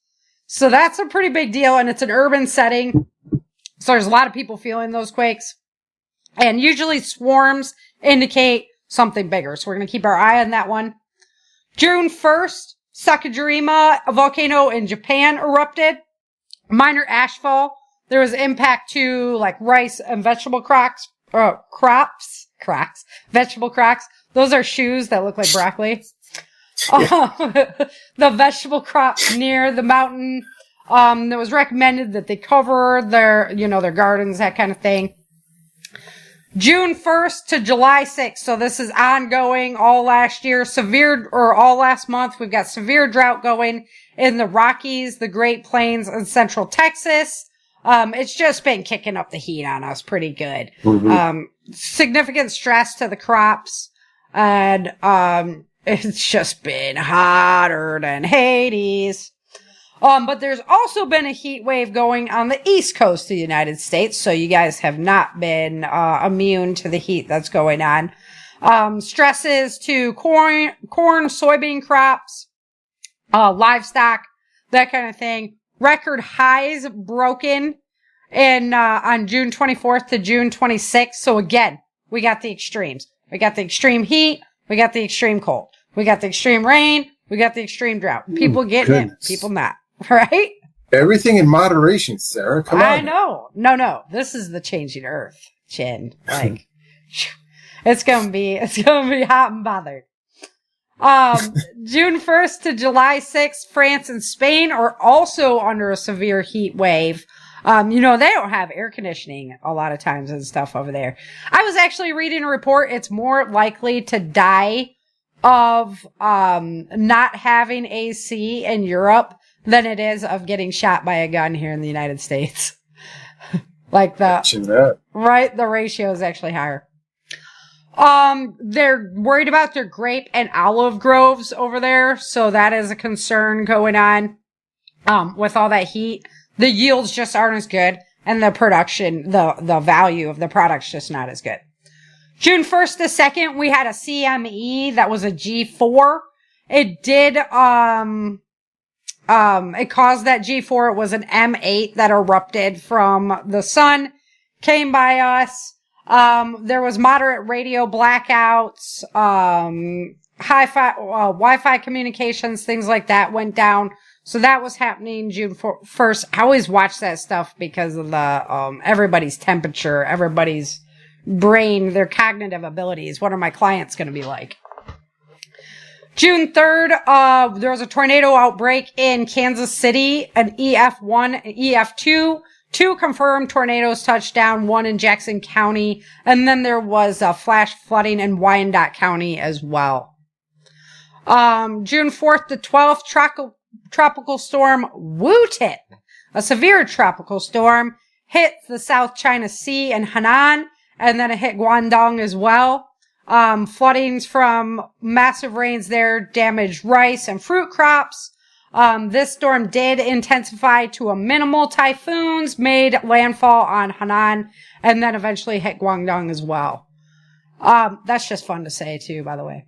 Speaker 2: So that's a pretty big deal, and it's an urban setting. So there's a lot of people feeling those quakes. And usually swarms indicate something bigger. So we're going to keep our eye on that one. June 1st, Sakajima, a volcano in Japan, erupted. Minor ashfall. There was impact to like rice and vegetable crops. Vegetable cracks. Those are shoes that look like broccoli. The vegetable crops near the mountain. It was recommended that they cover their gardens, that kind of thing. June 1st to July 6th. So this is ongoing all last year. All last month. We've got severe drought going in the Rockies, the Great Plains, and Central Texas. It's just been kicking up the heat on us pretty good. Mm-hmm. Significant stress to the crops. And, it's just been hotter than Hades. But there's also been a heat wave going on the east coast of the United States, so you guys have not been immune to the heat that's going on. Stresses to corn, soybean crops, livestock, that kind of thing. Record highs broken on June 24th to June 26th. So again, we got the extremes. We got the extreme heat. We got the extreme cold. We got the extreme rain. We got the extreme drought. People getting it, people not. Right?
Speaker 3: Everything in moderation, Sarah. Come on.
Speaker 2: I know. No. This is the Changing Earth, Chin. Like, it's gonna be hot and bothered. June 1st to July 6th, France and Spain are also under a severe heat wave. They don't have air conditioning a lot of times and stuff over there. I was actually reading a report. It's more likely to die of, not having AC in Europe than it is of getting shot by a gun here in the United States. Right? The ratio is actually higher. They're worried about their grape and olive groves over there. So that is a concern going on, with all that heat. The yields just aren't as good, and the production, the value of the product's just not as good. June 1st to 2nd, we had a CME that was a G4. It did, it caused that G4. It was an M8 that erupted from the sun, came by us. There was moderate radio blackouts, Wi-Fi communications, things like that went down. So that was happening June 1st. I always watch that stuff because of the, everybody's temperature, everybody's brain, their cognitive abilities. What are my clients going to be like? June 3rd, there was a tornado outbreak in Kansas City, an EF1 and EF2. 2 confirmed tornadoes touched down, 1 in Jackson County, and then there was flash flooding in Wyandotte County as well. June 4th to 12th, tropical storm Wu-Tip, a severe tropical storm, hit the South China Sea and Henan, and then it hit Guangdong as well. Floodings from massive rains there damaged rice and fruit crops. This storm did intensify to a minimal. Typhoons made landfall on Henan and then eventually hit Guangdong as well. That's just fun to say too, by the way.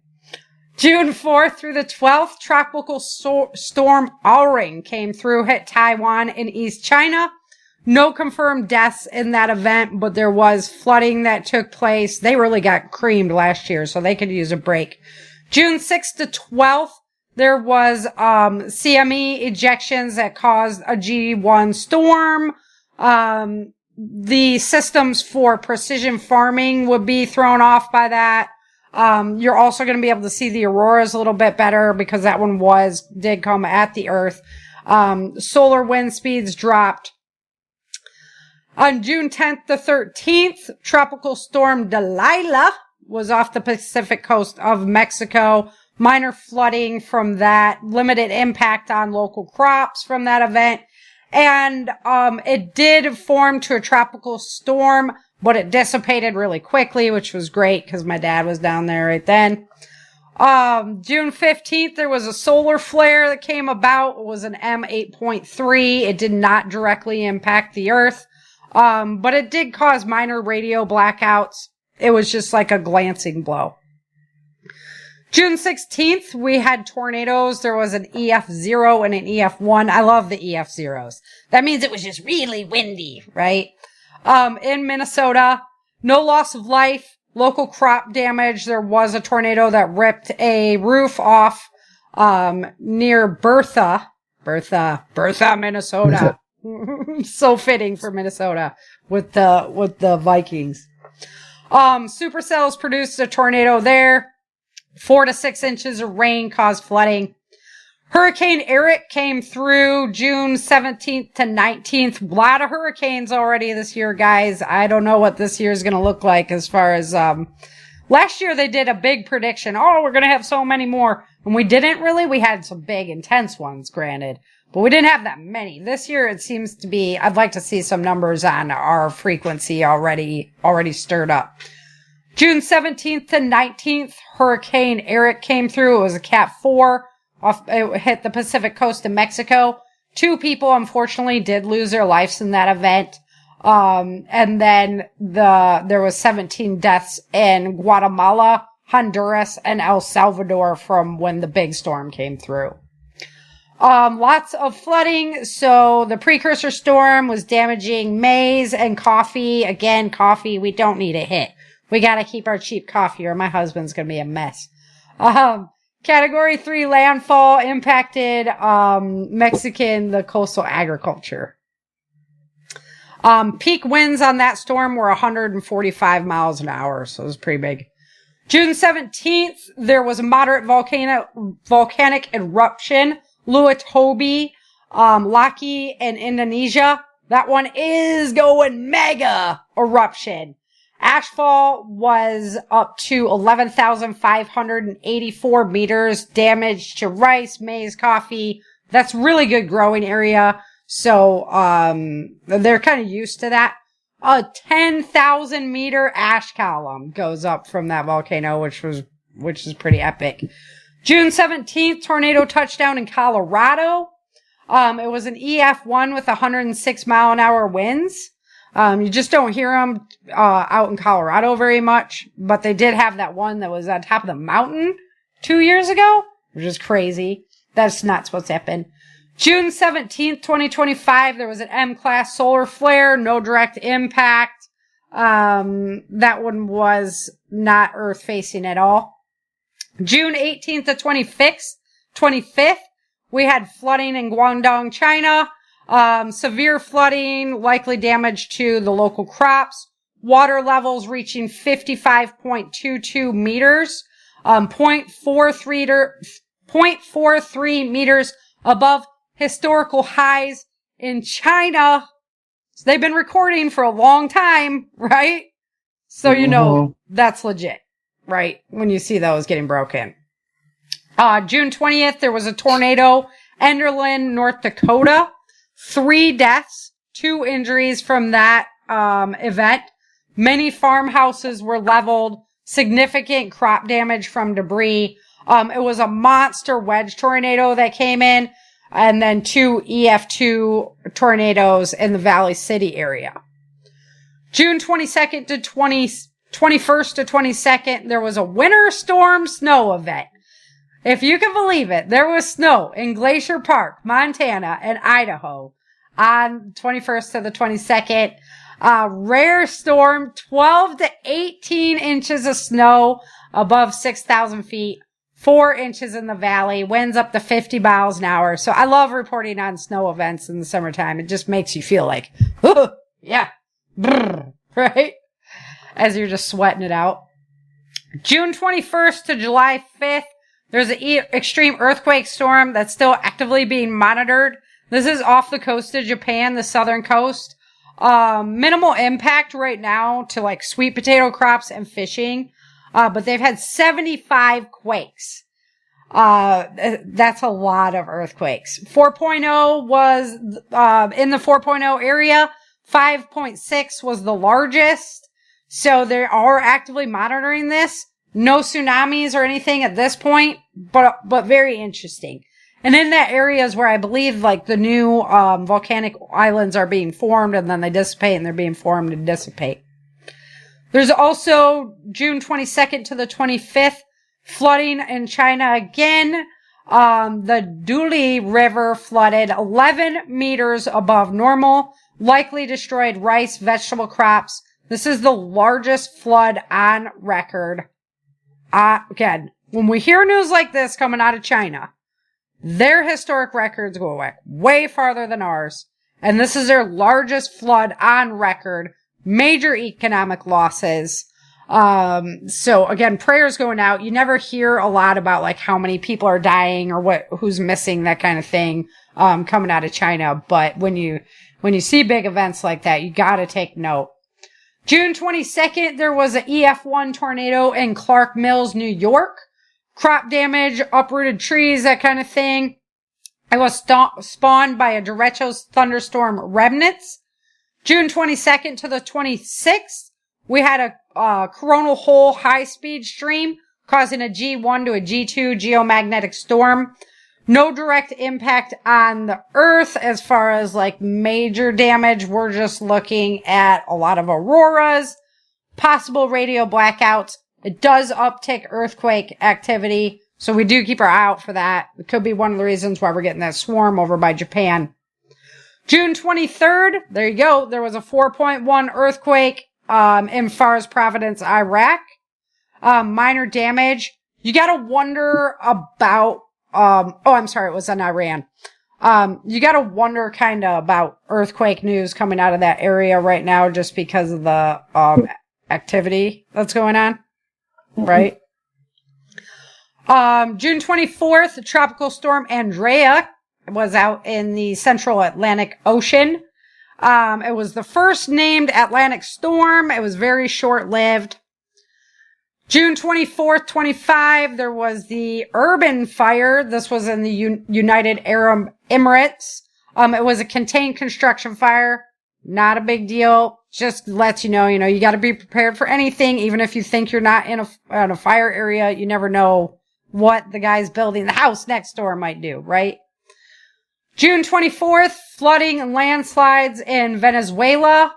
Speaker 2: June 4th through the 12th, tropical storm Auring came through, hit Taiwan in East China. No confirmed deaths in that event, but there was flooding that took place. They really got creamed last year, so they could use a break. June 6th to 12th, there was CME ejections that caused a G1 storm. The systems for precision farming would be thrown off by that. You're also going to be able to see the auroras a little bit better because that one did come at the earth. Solar wind speeds dropped. On June 10th to 13th, tropical storm Delilah was off the Pacific coast of Mexico. Minor flooding from that, limited impact on local crops from that event. And it did form to a tropical storm, but it dissipated really quickly, which was great because my dad was down there right then. June 15th, there was a solar flare that came about. It was an M8.3. It did not directly impact the Earth, but it did cause minor radio blackouts. It was just like a glancing blow. June 16th, we had tornadoes. There was an EF0 and an EF1. I love the EF0s. That means it was just really windy, right? In Minnesota, no loss of life, local crop damage. There was a tornado that ripped a roof off, near Bertha, Minnesota. So fitting for Minnesota with the Vikings. Supercells produced a tornado there. 4 to 6 inches of rain caused flooding. Hurricane Eric came through June 17th to 19th. A lot of hurricanes already this year, guys. I don't know what this year is going to look like as far as, last year they did a big prediction. Oh, we're going to have so many more. And we didn't really. We had some big, intense ones, granted. But we didn't have that many. This year it seems to be, I'd like to see some numbers on our frequency already stirred up. June 17th to 19th, Hurricane Eric came through. It was a Cat 4. It hit the Pacific coast of Mexico. 2 people, unfortunately, did lose their lives in that event. And then there was 17 deaths in Guatemala, Honduras, and El Salvador from when the big storm came through. Lots of flooding. So the precursor storm was damaging maize and coffee. Again, coffee, we don't need a hit. We gotta keep our cheap coffee or my husband's gonna be a mess. Category 3 landfall impacted, the coastal agriculture. Peak winds on that storm were 145 miles an hour, so it was pretty big. June 17th, there was a moderate volcanic eruption, Luatobi, Laki in Indonesia. That one is going mega eruption. Ashfall was up to 11,584 meters, damage to rice, maize, coffee. That's really good growing area. So, they're kind of used to that. A 10,000 meter ash column goes up from that volcano, which is pretty epic. June 17th, tornado touchdown in Colorado. It was an EF1 with 106 mile an hour winds. You just don't hear them, out in Colorado very much, but they did have that one that was on top of the mountain 2 years ago, which is crazy. That's not supposed to happen. June 17th, 2025, there was an M-class solar flare, no direct impact. That one was not Earth facing at all. June 18th to 25th, we had flooding in Guangdong, China. Severe flooding, likely damage to the local crops. Water levels reaching 55.22 meters, 0.43 meters above historical highs in China. So they've been recording for a long time, right? So you know that's legit, right? When you see those getting broken. June 20th, there was a tornado, Enderlin, North Dakota. 3 deaths, 2 injuries from that event. Many farmhouses were leveled, significant crop damage from debris. It was a monster wedge tornado that came in, and then 2 EF2 tornadoes in the Valley City area. June 21st to 22nd, there was a winter storm snow event. If you can believe it, there was snow in Glacier Park, Montana, and Idaho on 21st to the 22nd. Rare storm, 12 to 18 inches of snow above 6,000 feet, 4 inches in the valley, winds up to 50 miles an hour. So I love reporting on snow events in the summertime. It just makes you feel like, oh, yeah, brr, right? As you're just sweating it out. June 21st to July 5th, there's an extreme earthquake storm that's still actively being monitored. This is off the coast of Japan, the southern coast. Minimal impact right now to like sweet potato crops and fishing. But they've had 75 quakes. That's a lot of earthquakes. 4.0 was, in the 4.0 area. 5.6 was the largest. So they are actively monitoring this. No tsunamis or anything at this point, but very interesting. And in that area is where I believe like the new, volcanic islands are being formed and then they dissipate and they're being formed and dissipate. There's also June 22nd to the 25th, flooding in China again. The Duli River flooded 11 meters above normal, likely destroyed rice, vegetable crops. This is the largest flood on record. Again, when we hear news like this coming out of China, their historic records go back way farther than ours. And this is their largest flood on record. Major economic losses. So again, prayers going out. You never hear a lot about like how many people are dying or who's missing, that kind of thing, coming out of China. But when you see big events like that, you gotta take note. June 22nd, there was an EF1 tornado in Clark Mills, New York. Crop damage, uprooted trees, that kind of thing. It was spawned by a derecho thunderstorm remnants. June 22nd to the 26th, we had a coronal hole high-speed stream causing a G1 to a G2 geomagnetic storm. No direct impact on the Earth as far as like major damage. We're just looking at a lot of auroras, possible radio blackouts. It does uptick earthquake activity, so we do keep our eye out for that. It could be one of the reasons why we're getting that swarm over by Japan. June 23rd, there you go. There was a 4.1 earthquake in Fars Province, Iraq. Minor damage. You gotta wonder about it was in Iran. You gotta wonder kind of about earthquake news coming out of that area right now just because of the activity that's going on. Right? June 24th, Tropical Storm Andrea was out in the central Atlantic Ocean. It was the first named Atlantic storm. It was very short-lived. June 24th, 25, there was the Urban Fire. This was in the United Arab Emirates. It was a contained construction fire. Not a big deal. Just lets you know, you got to be prepared for anything. Even if you think you're not in a fire area, you never know what the guys building the house next door might do, right? June 24th, flooding and landslides in Venezuela.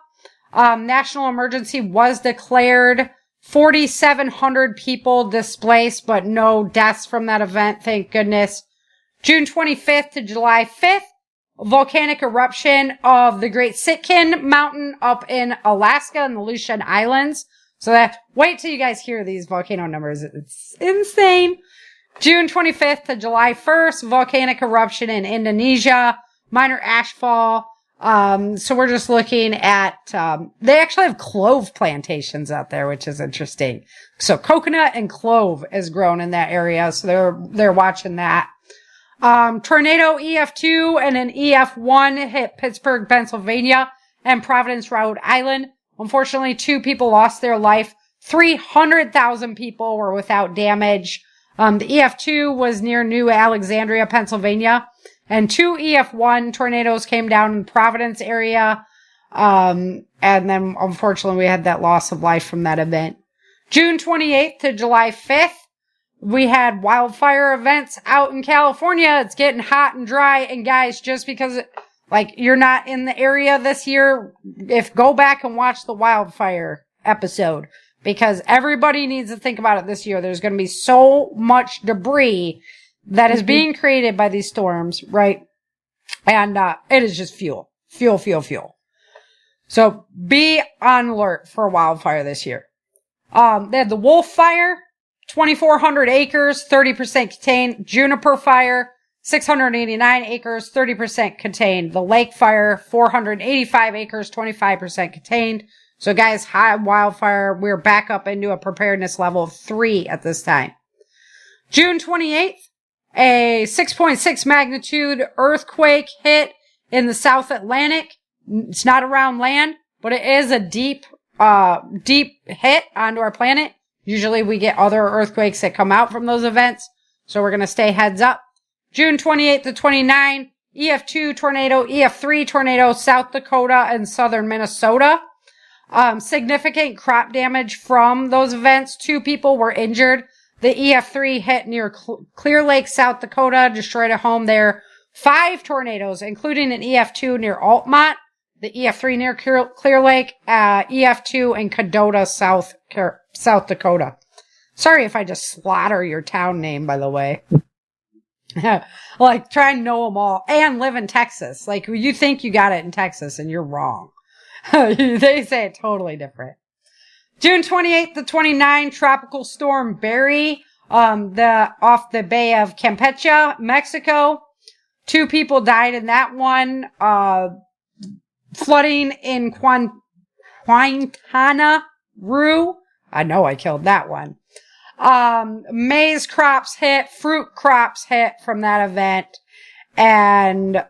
Speaker 2: National emergency was declared. 4,700 people displaced, but no deaths from that event, thank goodness. June 25th to July 5th, volcanic eruption of the Great Sitkin Mountain up in Alaska and the Aleutian Islands. So wait till you guys hear these volcano numbers. It's insane. June 25th to July 1st, volcanic eruption in Indonesia, minor ashfall. So we're just looking at, they actually have clove plantations out there, which is interesting. So coconut and clove is grown in that area. So they're watching that. Tornado EF2 and an EF1 hit Pittsburgh, Pennsylvania and Providence, Rhode Island. Unfortunately, 2 people lost their life. 300,000 people were without damage. The EF2 was near New Alexandria, Pennsylvania, and 2 EF1 tornadoes came down in Providence area. And then unfortunately we had that loss of life from that event. June 28th to July 5th, we had wildfire events out in California. It's getting hot and dry. And guys, just because you're not in the area this year, go back and watch the wildfire episode, because everybody needs to think about it this year. There's going to be so much debris that is being created by these storms, right? And it is just fuel. So be on alert for a wildfire this year. They had the Wolf Fire, 2,400 acres, 30% contained. Juniper Fire, 689 acres, 30% contained. The Lake Fire, 485 acres, 25% contained. So guys, high wildfire, we're back up into a preparedness level 3 at this time. June 28th, a 6.6 magnitude earthquake hit in the South Atlantic. It's not around land, but it is a deep hit onto our planet. Usually we get other earthquakes that come out from those events. So we're going to stay heads up. June 28th to 29, EF2 tornado, EF3 tornado, South Dakota and southern Minnesota. Significant crop damage from those events. 2 people were injured. The EF3 hit near Clear Lake, South Dakota, destroyed a home there. 5 tornadoes, including an EF2 near Altamont, the EF3 near Clear Lake, EF2 in Cadota, South Dakota. Sorry if I just slaughter your town name, by the way. Try and know them all. And live in Texas. You think you got it in Texas and you're wrong. They say it totally different. June 28th to 29, Tropical Storm Barry, off the Bay of Campeche, Mexico. 2 people died in that one. Flooding in Quintana Roo. I know I killed that one. Maize crops hit, fruit crops hit from that event. And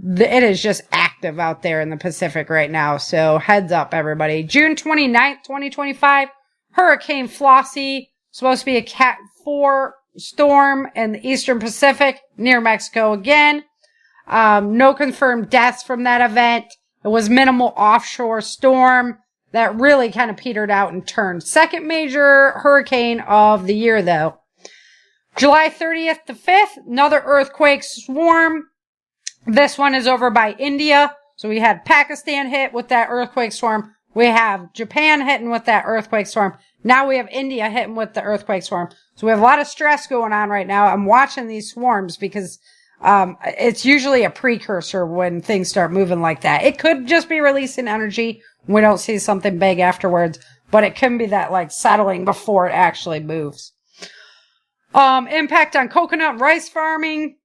Speaker 2: it is just active out there in the Pacific right now. So heads up, everybody. June 29th, 2025, Hurricane Flossie, supposed to be a Cat 4 storm in the Eastern Pacific near Mexico again. No confirmed deaths from that event. It was minimal offshore storm that really kind of petered out and turned. Second major hurricane of the year, though. July 30th to 5th, another earthquake swarm. This one is over by India. So we had Pakistan hit with that earthquake storm. We have Japan hitting with that earthquake storm. Now we have India hitting with the earthquake storm. So we have a lot of stress going on right now. I'm watching these swarms because it's usually a precursor when things start moving like that. It could just be releasing energy. We don't see something big afterwards, but it can be that settling before it actually moves. Impact on coconut and rice farming.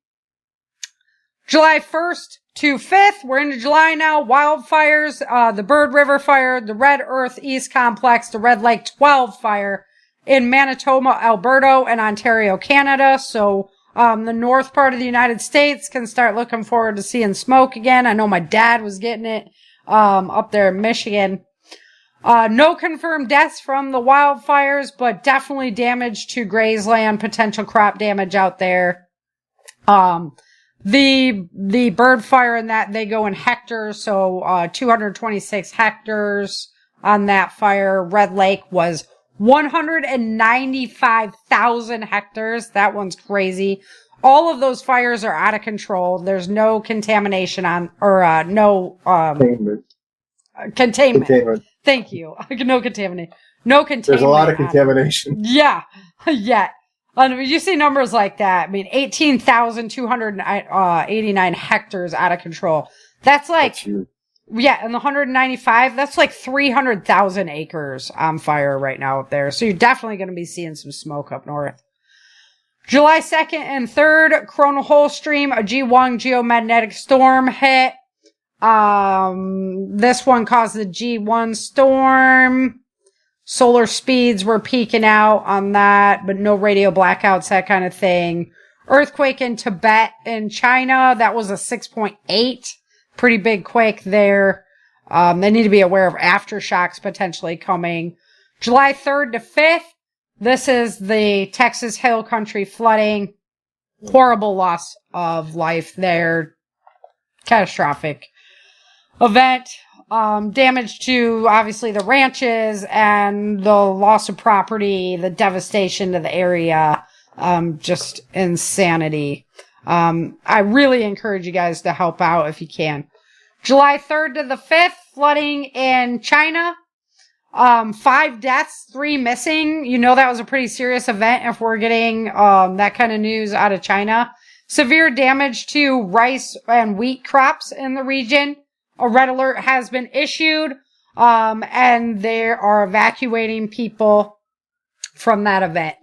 Speaker 2: July 1st to 5th, we're into July now. Wildfires, the Bird River Fire, the Red Earth East Complex, the Red Lake 12 Fire in Manitoba, Alberta, and Ontario, Canada. So the north part of the United States can start looking forward to seeing smoke again. I know my dad was getting it up there in Michigan. No confirmed deaths from the wildfires, but definitely damage to grazeland, potential crop damage out there. The bird fire in that, they go in hectares, so 226 hectares on that fire. Red Lake was 195,000 hectares. That one's crazy. All of those fires are out of control. There's no contamination containment. Thank you. No contamination. No containment.
Speaker 3: There's a lot of contamination.
Speaker 2: Yeah. Yet. You see numbers like that. I mean, 18,289 hectares out of control. That's like, yeah, and the 195, that's like 300,000 acres on fire right now up there. So you're definitely going to be seeing some smoke up north. July 2nd and 3rd, coronal hole stream, a G1 geomagnetic storm hit. This one caused the G1 storm. Solar speeds were peaking out on that, but no radio blackouts, that kind of thing. Earthquake in Tibet in China, that was a 6.8. Pretty big quake there. They need to be aware of aftershocks potentially coming. July 3rd to 5th, this is the Texas Hill Country flooding. Horrible loss of life there. Catastrophic event. Damage to, obviously, the ranches and the loss of property, the devastation to the area. Just insanity. I really encourage you guys to help out if you can. July 3rd to the 5th, flooding in China. 5 deaths, 3 missing. You know that was a pretty serious event if we're getting that kind of news out of China. Severe damage to rice and wheat crops in the region. A red alert has been issued, and they are evacuating people from that event.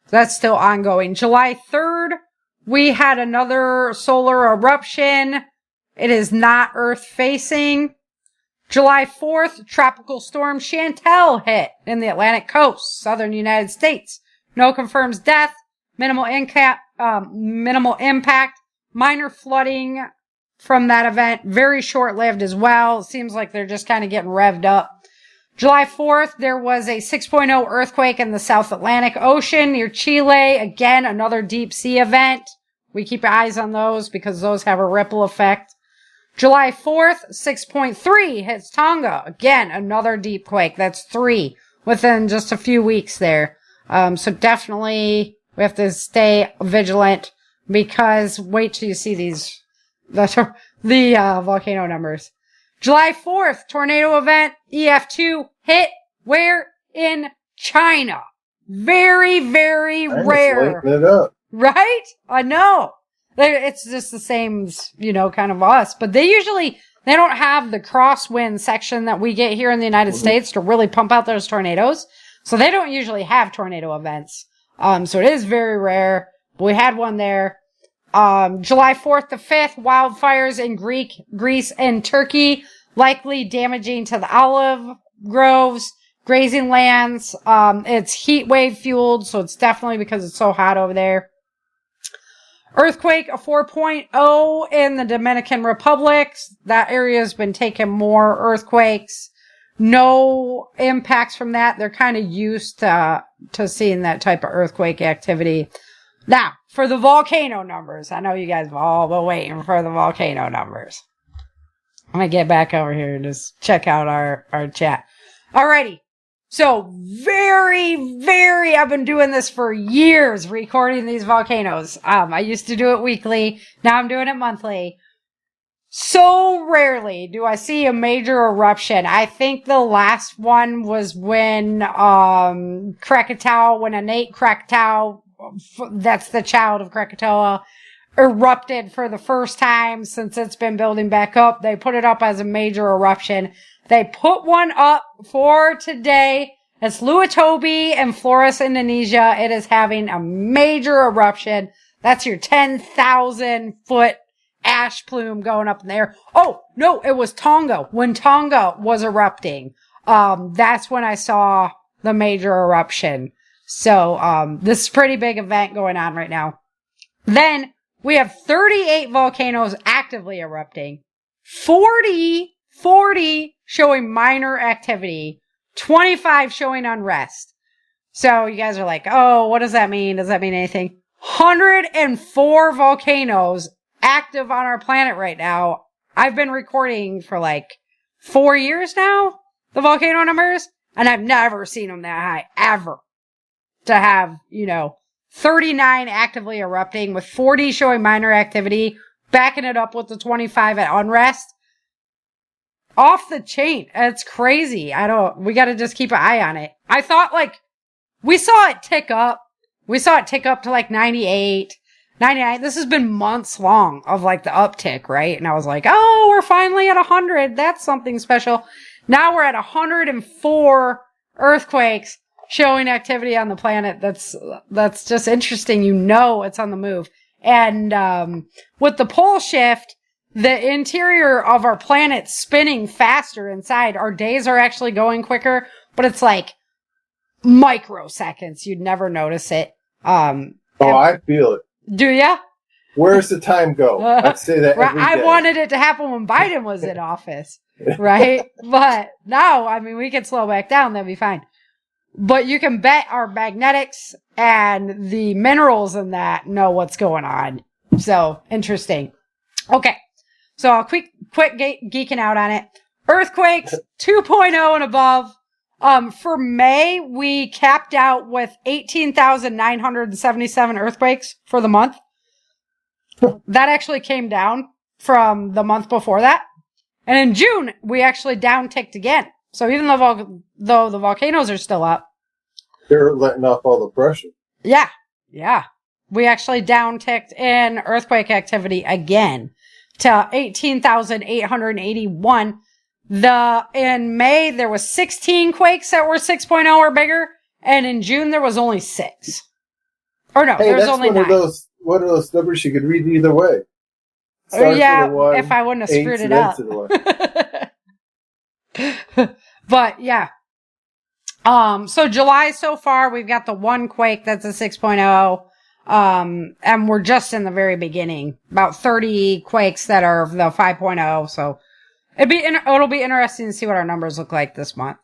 Speaker 2: That's still ongoing. July 3rd, we had another solar eruption. It is not Earth-facing. July 4th, Tropical Storm Chantal hit in the Atlantic coast, southern United States. No confirmed death, minimal impact, minor flooding from that event. Very short-lived as well. Seems like they're just kind of getting revved up. July 4th, there was a 6.0 earthquake in the South Atlantic Ocean near Chile. Again, another deep sea event. We keep our eyes on those because those have a ripple effect. July 4th, 6.3 hits Tonga. Again, another deep quake. That's 3 within just a few weeks there. So definitely we have to stay vigilant because wait till you see the volcano numbers. July 4th, tornado event, EF2 hit where? In China. Very, very rare.
Speaker 3: It up.
Speaker 2: Right? I know. It's just the same, kind of us. But they don't have the crosswind section that we get here in the United States to really pump out those tornadoes. So they don't usually have tornado events. So it is very rare. But we had one there. July 4th to 5th, wildfires in Greece and Turkey, likely damaging to the olive groves, grazing lands. It's heat wave fueled, so it's definitely because it's so hot over there. Earthquake, a 4.0 in the Dominican Republic. That area has been taking more earthquakes. No impacts from that. They're kind of used to seeing that type of earthquake activity. Now, for the volcano numbers, I know you guys have all been waiting for the volcano numbers. I'm going to get back over here and just check out our chat. Alrighty. So, I've been doing this for years, recording these volcanoes. I used to do it weekly. Now I'm doing it monthly. So rarely do I see a major eruption. I think the last one was when, Krakatoa, when innate Krakatoa, that's the child of Krakatoa, erupted for the first time since it's been building back up. They put it up as a major eruption. They put one up for today. It's Luatobi in Flores, Indonesia. It is having a major eruption. That's your 10,000 foot ash plume going up in the air. Oh, no, it was Tonga. When Tonga was erupting, that's when I saw the major eruption. So, this is a pretty big event going on right now. Then we have 38 volcanoes actively erupting. 40 showing minor activity. 25 showing unrest. So you guys are like, oh, what does that mean? Does that mean anything? 104 volcanoes active on our planet right now. I've been recording for like 4 years now, the volcano numbers, and I've never seen them that high, ever. To have, 39 actively erupting with 40 showing minor activity, backing it up with the 25 at unrest. Off the chain. It's crazy. We gotta just keep an eye on it. I thought we saw it tick up We saw it tick up to like 98, 99. This has been months long of like the uptick, right? And I was like, oh, we're finally at 100. That's something special. Now we're at 104 earthquakes showing activity on the planet. That's just interesting. You know, it's on the move. And, with the pole shift, the interior of our planet's spinning faster inside. Our days are actually going quicker, but it's like microseconds. You'd never notice it.
Speaker 3: I feel it.
Speaker 2: Do ya?
Speaker 3: Where's the time go? I'd say that every day.
Speaker 2: I wanted it to happen when Biden was in office, right? But now, I mean, we can slow back down. That'd be fine. But you can bet our magnetics and the minerals in that know what's going on. So, interesting. Okay. So, I'll quit geeking out on it. Earthquakes 2.0 and above. For May, we capped out with 18,977 earthquakes for the month. That actually came down from the month before that. And in June, we actually downticked again. So even though the volcanoes are still up,
Speaker 3: they're letting off all the pressure.
Speaker 2: Yeah. We actually downticked in earthquake activity again to 18,881. In May, there was 16 quakes that were 6.0 or bigger, and in June, there was only 6. Or no, there was only 9.
Speaker 3: One of those numbers you could read either way.
Speaker 2: Yeah, if I wouldn't have screwed it up. But, yeah. So July so far, we've got the 1 quake that's a 6.0. And we're just in the very beginning. About 30 quakes that are the 5.0, so it'll be interesting to see what our numbers look like this month.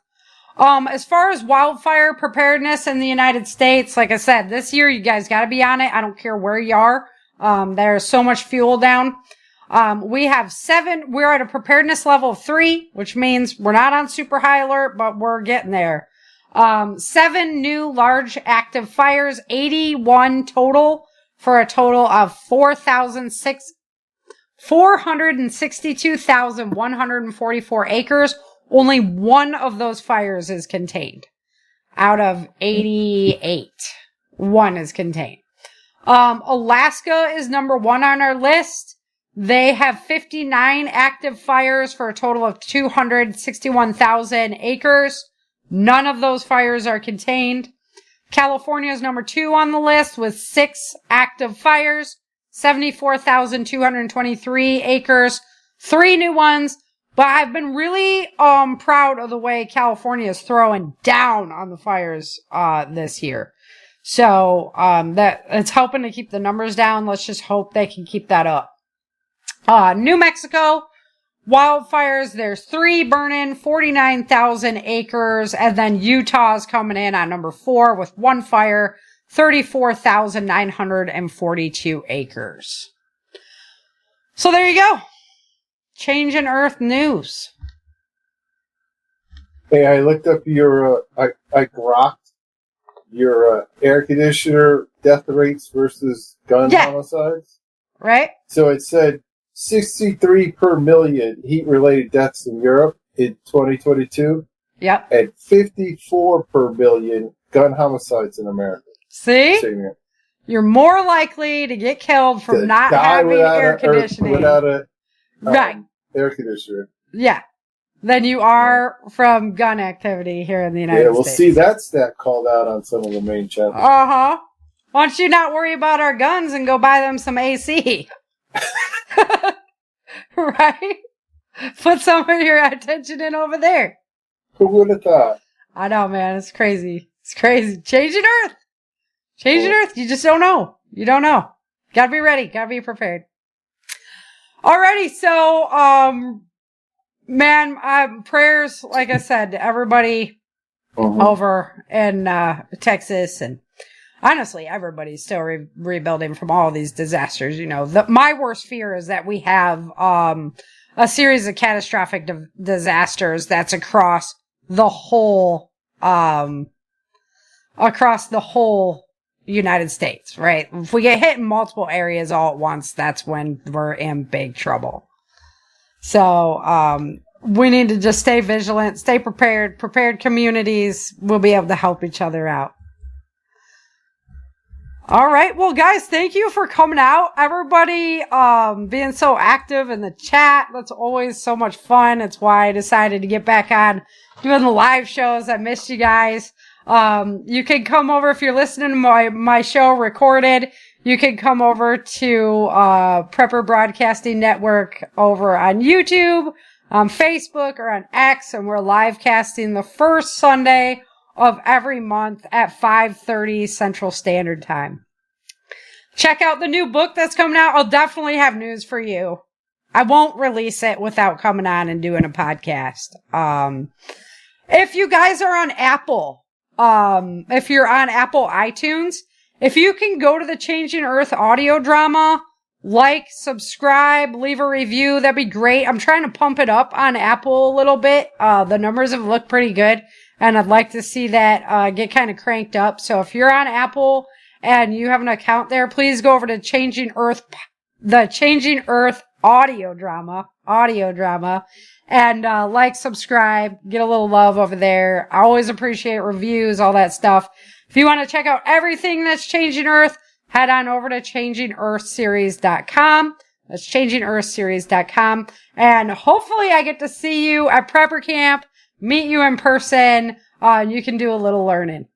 Speaker 2: As far as wildfire preparedness in the United States, like I said, this year you guys gotta be on it. I don't care where you are. There's so much fuel down. We're at a preparedness level of 3, which means we're not on super high alert, but we're getting there. 7 new large active fires, 81 total, for a total of 462,144 acres. Only 1 of those fires is contained. Out of 88, 1 is contained. Alaska is number 1 on our list. They have 59 active fires for a total of 261,000 acres. None of those fires are contained. California is number 2 on the list with 6 active fires, 74,223 acres, 3 new ones. But I've been really proud of the way California is throwing down on the fires this year. So that it's helping to keep the numbers down. Let's just hope they can keep that up. New Mexico wildfires, there's 3 burning, 49,000 acres, and then Utah's coming in at number 4 with 1 fire, 34,942 acres. So there you go. Change in Earth news.
Speaker 3: Hey, I looked up your, I grokked your air conditioner death rates versus gun homicides.
Speaker 2: Right?
Speaker 3: So it said 63 per million heat-related deaths in Europe in 2022.
Speaker 2: Yep.
Speaker 3: And 54 per million gun homicides in America.
Speaker 2: See? You're more likely to get killed from not having air conditioning.
Speaker 3: Without a
Speaker 2: right.
Speaker 3: air conditioner.
Speaker 2: Yeah. Than you are from gun activity here in the United States.
Speaker 3: Yeah, we'll see that stat called out on some of the main channels.
Speaker 2: Uh-huh. Why don't you not worry about our guns and go buy them some AC? Right? Put some of your attention in over there.
Speaker 3: Who would have thought?
Speaker 2: I know, man. It's crazy. It's crazy. Changing Earth. Changing Earth. You just don't know. You don't know. Gotta be ready. Gotta be prepared. Alrighty. So, man, prayers, like I said, to everybody over in Texas, and honestly, everybody's still rebuilding from all these disasters. You know, my worst fear is that we have a series of catastrophic disasters that's across the whole United States, right? If we get hit in multiple areas all at once, that's when we're in big trouble. So we need to just stay vigilant, stay prepared. Prepared communities will be able to help each other out. All right. Well, guys, thank you for coming out. Everybody, being so active in the chat. That's always so much fun. It's why I decided to get back on doing the live shows. I missed you guys. You can come over if you're listening to my show recorded. You can come over to, Prepper Broadcasting Network over on YouTube, on Facebook, or on X. And we're live casting the first Sunday of every month at 5:30 Central Standard Time. Check out the new book that's coming out. I'll definitely have news for you. I won't release it without coming on and doing a podcast. If you guys are on Apple, if you're on Apple iTunes, if you can go to the Changing Earth audio drama, like, subscribe, leave a review, that'd be great. I'm trying to pump it up on Apple a little bit. The numbers have looked pretty good. And I'd like to see that get kind of cranked up. So if you're on Apple and you have an account there, please go over to Changing Earth, the Changing Earth audio drama, and like, subscribe, get a little love over there. I always appreciate reviews, all that stuff. If you want to check out everything that's Changing Earth, head on over to ChangingEarthSeries.com. That's ChangingEarthSeries.com. And hopefully I get to see you at Prepper Camp, meet you in person, and you can do a little learning.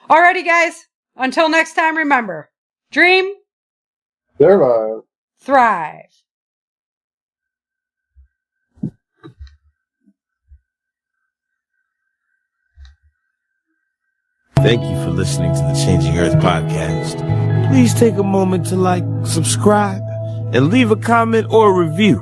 Speaker 2: Alrighty, guys. Until next time, remember, dream,
Speaker 3: Survive.
Speaker 2: thrive.
Speaker 5: Thank you for listening to the Changing Earth podcast. Please take a moment to like, subscribe, and leave a comment or a review.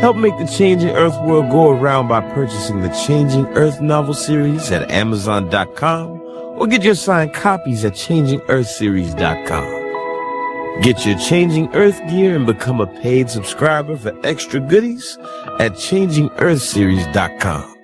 Speaker 5: Help make the Changing Earth world go around by purchasing the Changing Earth novel series at Amazon.com or get your signed copies at ChangingEarthSeries.com. Get your Changing Earth gear and become a paid subscriber for extra goodies at ChangingEarthSeries.com.